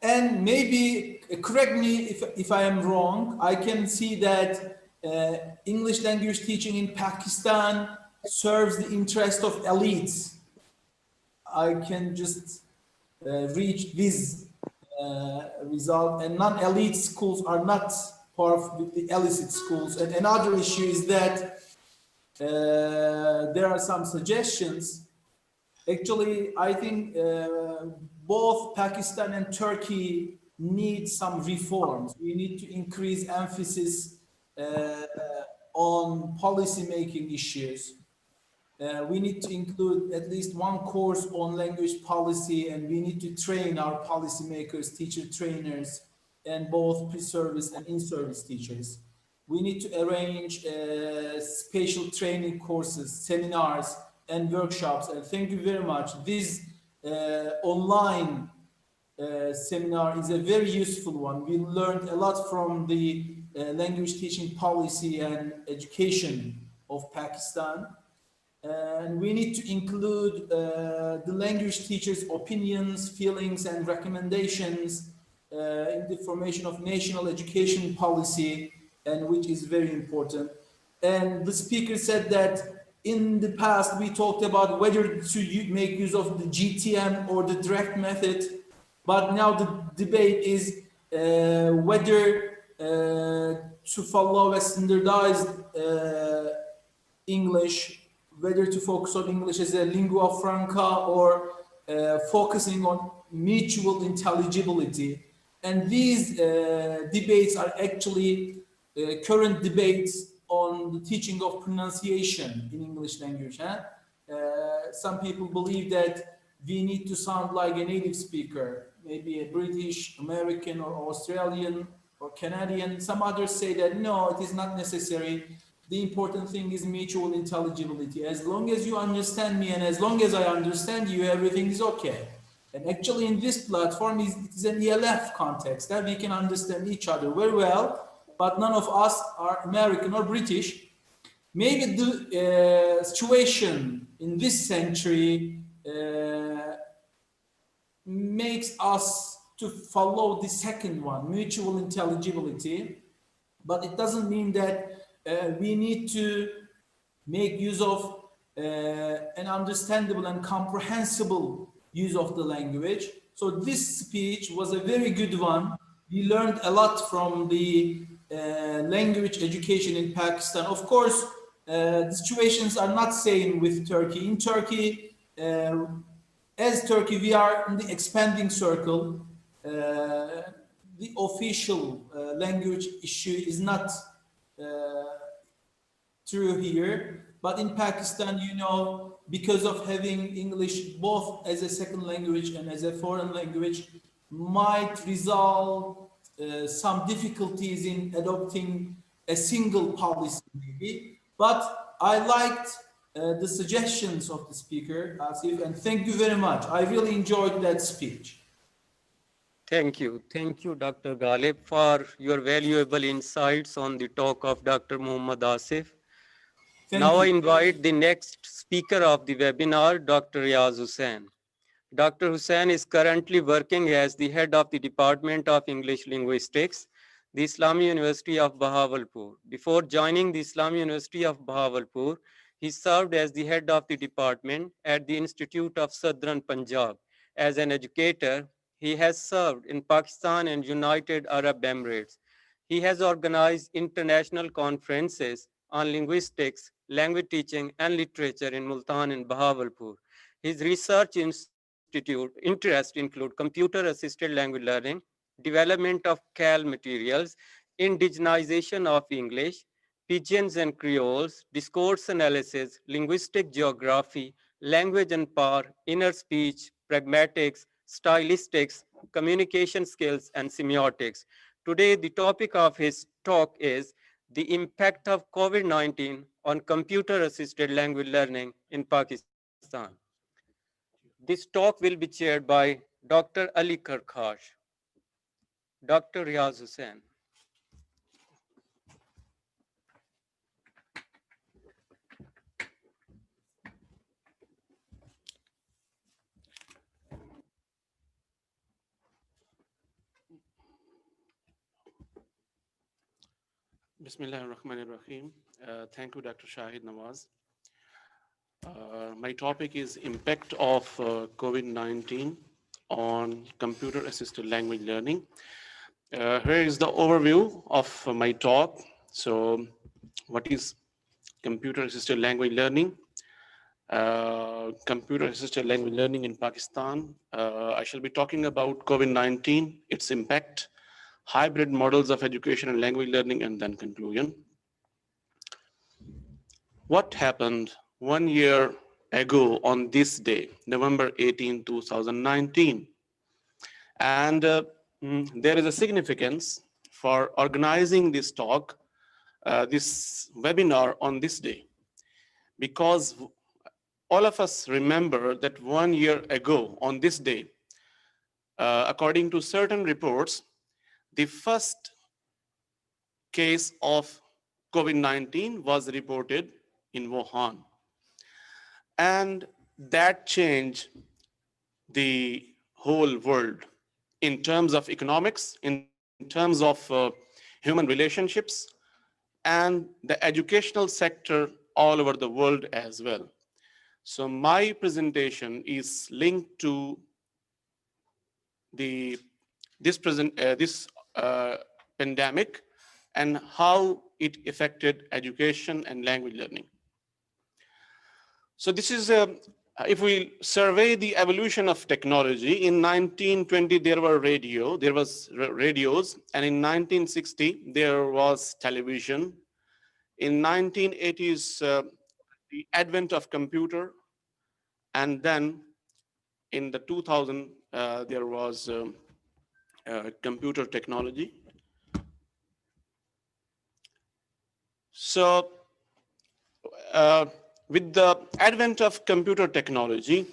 And maybe, correct me if I am wrong, I can see that English language teaching in Pakistan serves the interest of elites. I can just reach this result, and non-elite schools are not part of the illicit schools. And another issue is that there are some suggestions. Actually, I think both Pakistan and Turkey need some reforms. We need to increase emphasis on policy-making issues. We need to include at least one course on language policy, and we need to train our policymakers, teacher trainers, and both pre-service and in-service teachers. We need to arrange special training courses, seminars, and workshops. And thank you very much. These online seminar is a very useful one. We learned a lot from the language teaching policy and education of Pakistan. And we need to include the language teachers' opinions, feelings, and recommendations in the formation of national education policy, and which is very important. And the speaker said that in the past we talked about whether to make use of the GTM or the direct method, but now the debate is whether to follow a standardized English, whether to focus on English as a lingua franca or focusing on mutual intelligibility. And these debates are actually current debates on the teaching of pronunciation in English language. Some people believe that we need to sound like a native speaker, maybe a British, American, or Australian, or Canadian. Some others say that no, it is not necessary. The important thing is mutual intelligibility. As long as you understand me and as long as I understand you, everything is okay. And actually in this platform, it is an ELF context that we can understand each other very well, but none of us are American or British. Maybe the situation in this century makes us to follow the second one, mutual intelligibility, but it doesn't mean that we need to make use of an understandable and comprehensible use of the language. So this speech was a very good one. We learned a lot from the language education in Pakistan. Of course, the situations are not same with Turkey. In Turkey, as Turkey, we are in the expanding circle. The official language issue is not true here, but in Pakistan, you know, because of having English both as a second language and as a foreign language, might resolve some difficulties in adopting a single policy maybe. But I liked the suggestions of the speaker, Asif, and thank you very much. I really enjoyed that speech. Thank you. Thank you, Dr. Galip, for your valuable insights on the talk of Dr. Muhammad Asif. Now I invite the next speaker of the webinar, Dr. Riaz Hussain. Dr. Hussain is currently working as the head of the Department of English Linguistics, the Islamia University of Bahawalpur. Before joining the Islamia University of Bahawalpur, he served as the head of the department at the Institute of Southern Punjab. As an educator, he has served in Pakistan and United Arab Emirates. He has organized international conferences on linguistics, language teaching, and literature in Multan and Bahawalpur. His research interests include computer-assisted language learning, development of CALL materials, indigenization of English, Pidgins and Creoles, discourse analysis, linguistic geography, language and power, inner speech, pragmatics, stylistics, communication skills, and semiotics. Today, the topic of his talk is the impact of COVID-19 on computer-assisted language learning in Pakistan. This talk will be chaired by Dr. Ali Karakash. Dr. Riaz Hussain. Bismillahirrahmanirrahim. Thank you, Dr. Shahid Nawaz. My topic is impact of COVID-19 on computer-assisted language learning. Here is the overview of my talk. So, what is computer-assisted language learning? Computer-assisted language learning in Pakistan. I shall be talking about COVID-19, its impact, hybrid models of education and language learning, and then conclusion. What happened 1 year ago on this day, November 18, 2019? And there is a significance for organizing this talk, this webinar on this day, because all of us remember that 1 year ago on this day, according to certain reports, the first case of COVID-19 was reported in Wuhan. And that changed the whole world in terms of economics, in terms of human relationships, and the educational sector all over the world as well. So my presentation is linked to this pandemic and how it affected education and language learning. So this is, if we survey the evolution of technology, in 1920 there was radios, and in 1960 there was television. In 1980s, the advent of computer, and then in the 2000 there was computer technology. So with the advent of computer technology,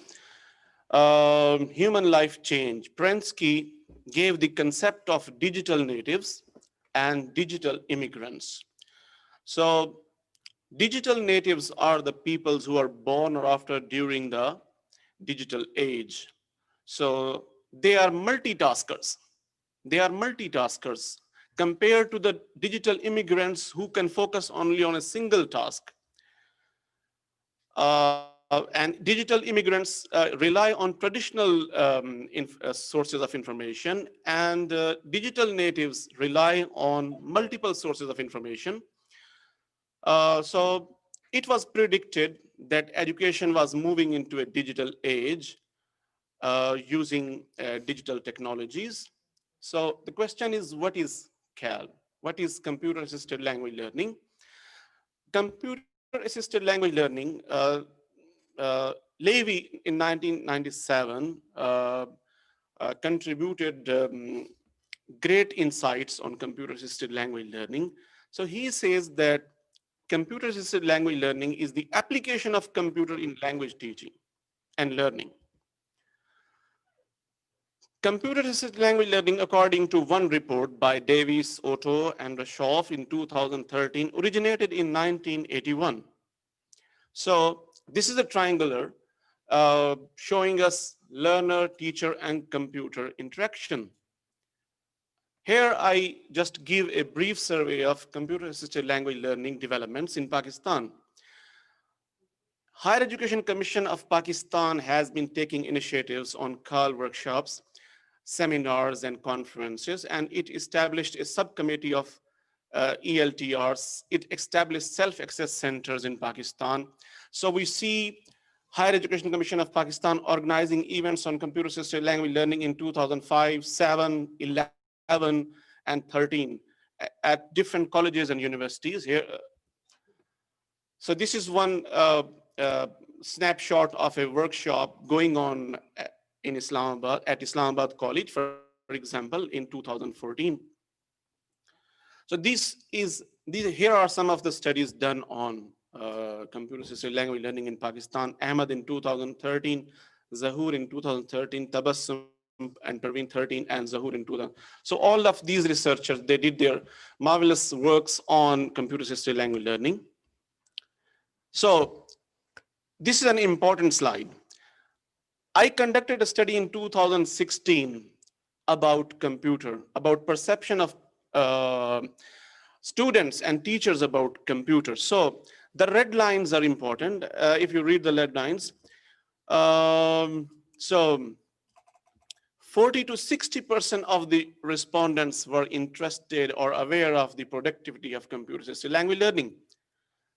human life changed. Prensky gave the concept of digital natives and digital immigrants. So digital natives are the peoples who are born or after during the digital age. So they are multitaskers. They are multitaskers compared to the digital immigrants who can focus only on a single task. And digital immigrants rely on traditional sources of information, and digital natives rely on multiple sources of information. So it was predicted that education was moving into a digital age using digital technologies. So the question is, what is CALL? What is computer-assisted language learning? Computer-assisted language learning, Levy in 1997 contributed great insights on computer-assisted language learning. So he says that computer-assisted language learning is the application of computer in language teaching and learning. Computer-assisted language learning, according to one report by Davies, Otto, and Rashoff in 2013, originated in 1981. So this is a triangular showing us learner, teacher, and computer interaction. Here I just give a brief survey of computer-assisted language learning developments in Pakistan. Higher Education Commission of Pakistan has been taking initiatives on CALL workshops, seminars, and conferences, and it established a subcommittee of ELTRs. It established self-access centers in Pakistan. So we see Higher Education Commission of Pakistan organizing events on computer-assisted language learning in 2005, 7, 11, and 13 at different colleges and universities here. So this is one snapshot of a workshop going on in Islamabad, at Islamabad College, for example, in 2014. So here are some of the studies done on computer-assisted language learning in Pakistan. Ahmad in 2013, Zahoor in 2013, Tabassum and Parveen 13, and Zahoor in 2000. So all of these researchers, they did their marvelous works on computer-assisted language learning. So this is an important slide. I conducted a study in 2016 about perception of students and teachers about computers. So the red lines are important if you read the red lines. So 40 to 60% of the respondents were interested or aware of the productivity of computer-assisted language learning.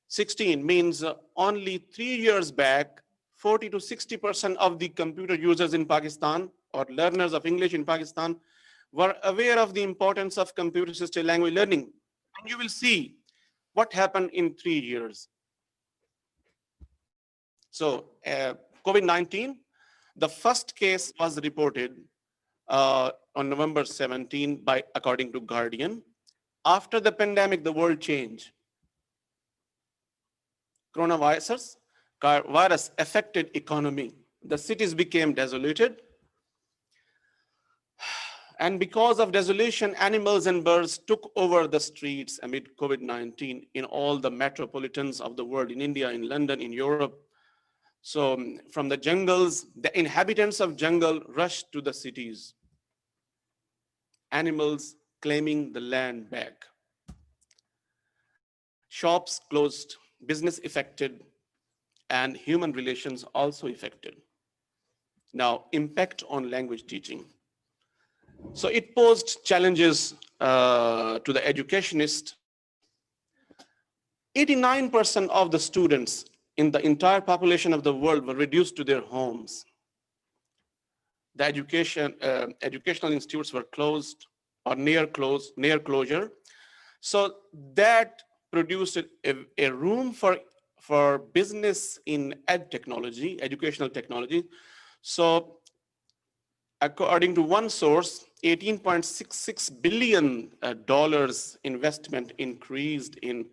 16 means only 3 years back, 40 to 60% of the computer users in Pakistan or learners of English in Pakistan were aware of the importance of computer-assisted language learning. And you will see what happened in 3 years. So COVID-19, the first case was reported on November 17 according to Guardian. After the pandemic, the world changed. Coronavirus affected economy. The cities became desolated. And because of desolation, animals and birds took over the streets amid COVID-19 in all the metropolitans of the world, in India, in London, in Europe. So from the jungles, the inhabitants of jungle rushed to the cities. Animals claiming the land back. Shops closed, business affected, and human relations also affected. Now, impact on language teaching. So it posed challenges to the educationist. 89% of the students in the entire population of the world were reduced to their homes. The educational institutes were closed or near closure. So that produced a room for business in technology, educational technology. So according to one source, $18.66 billion investment increased in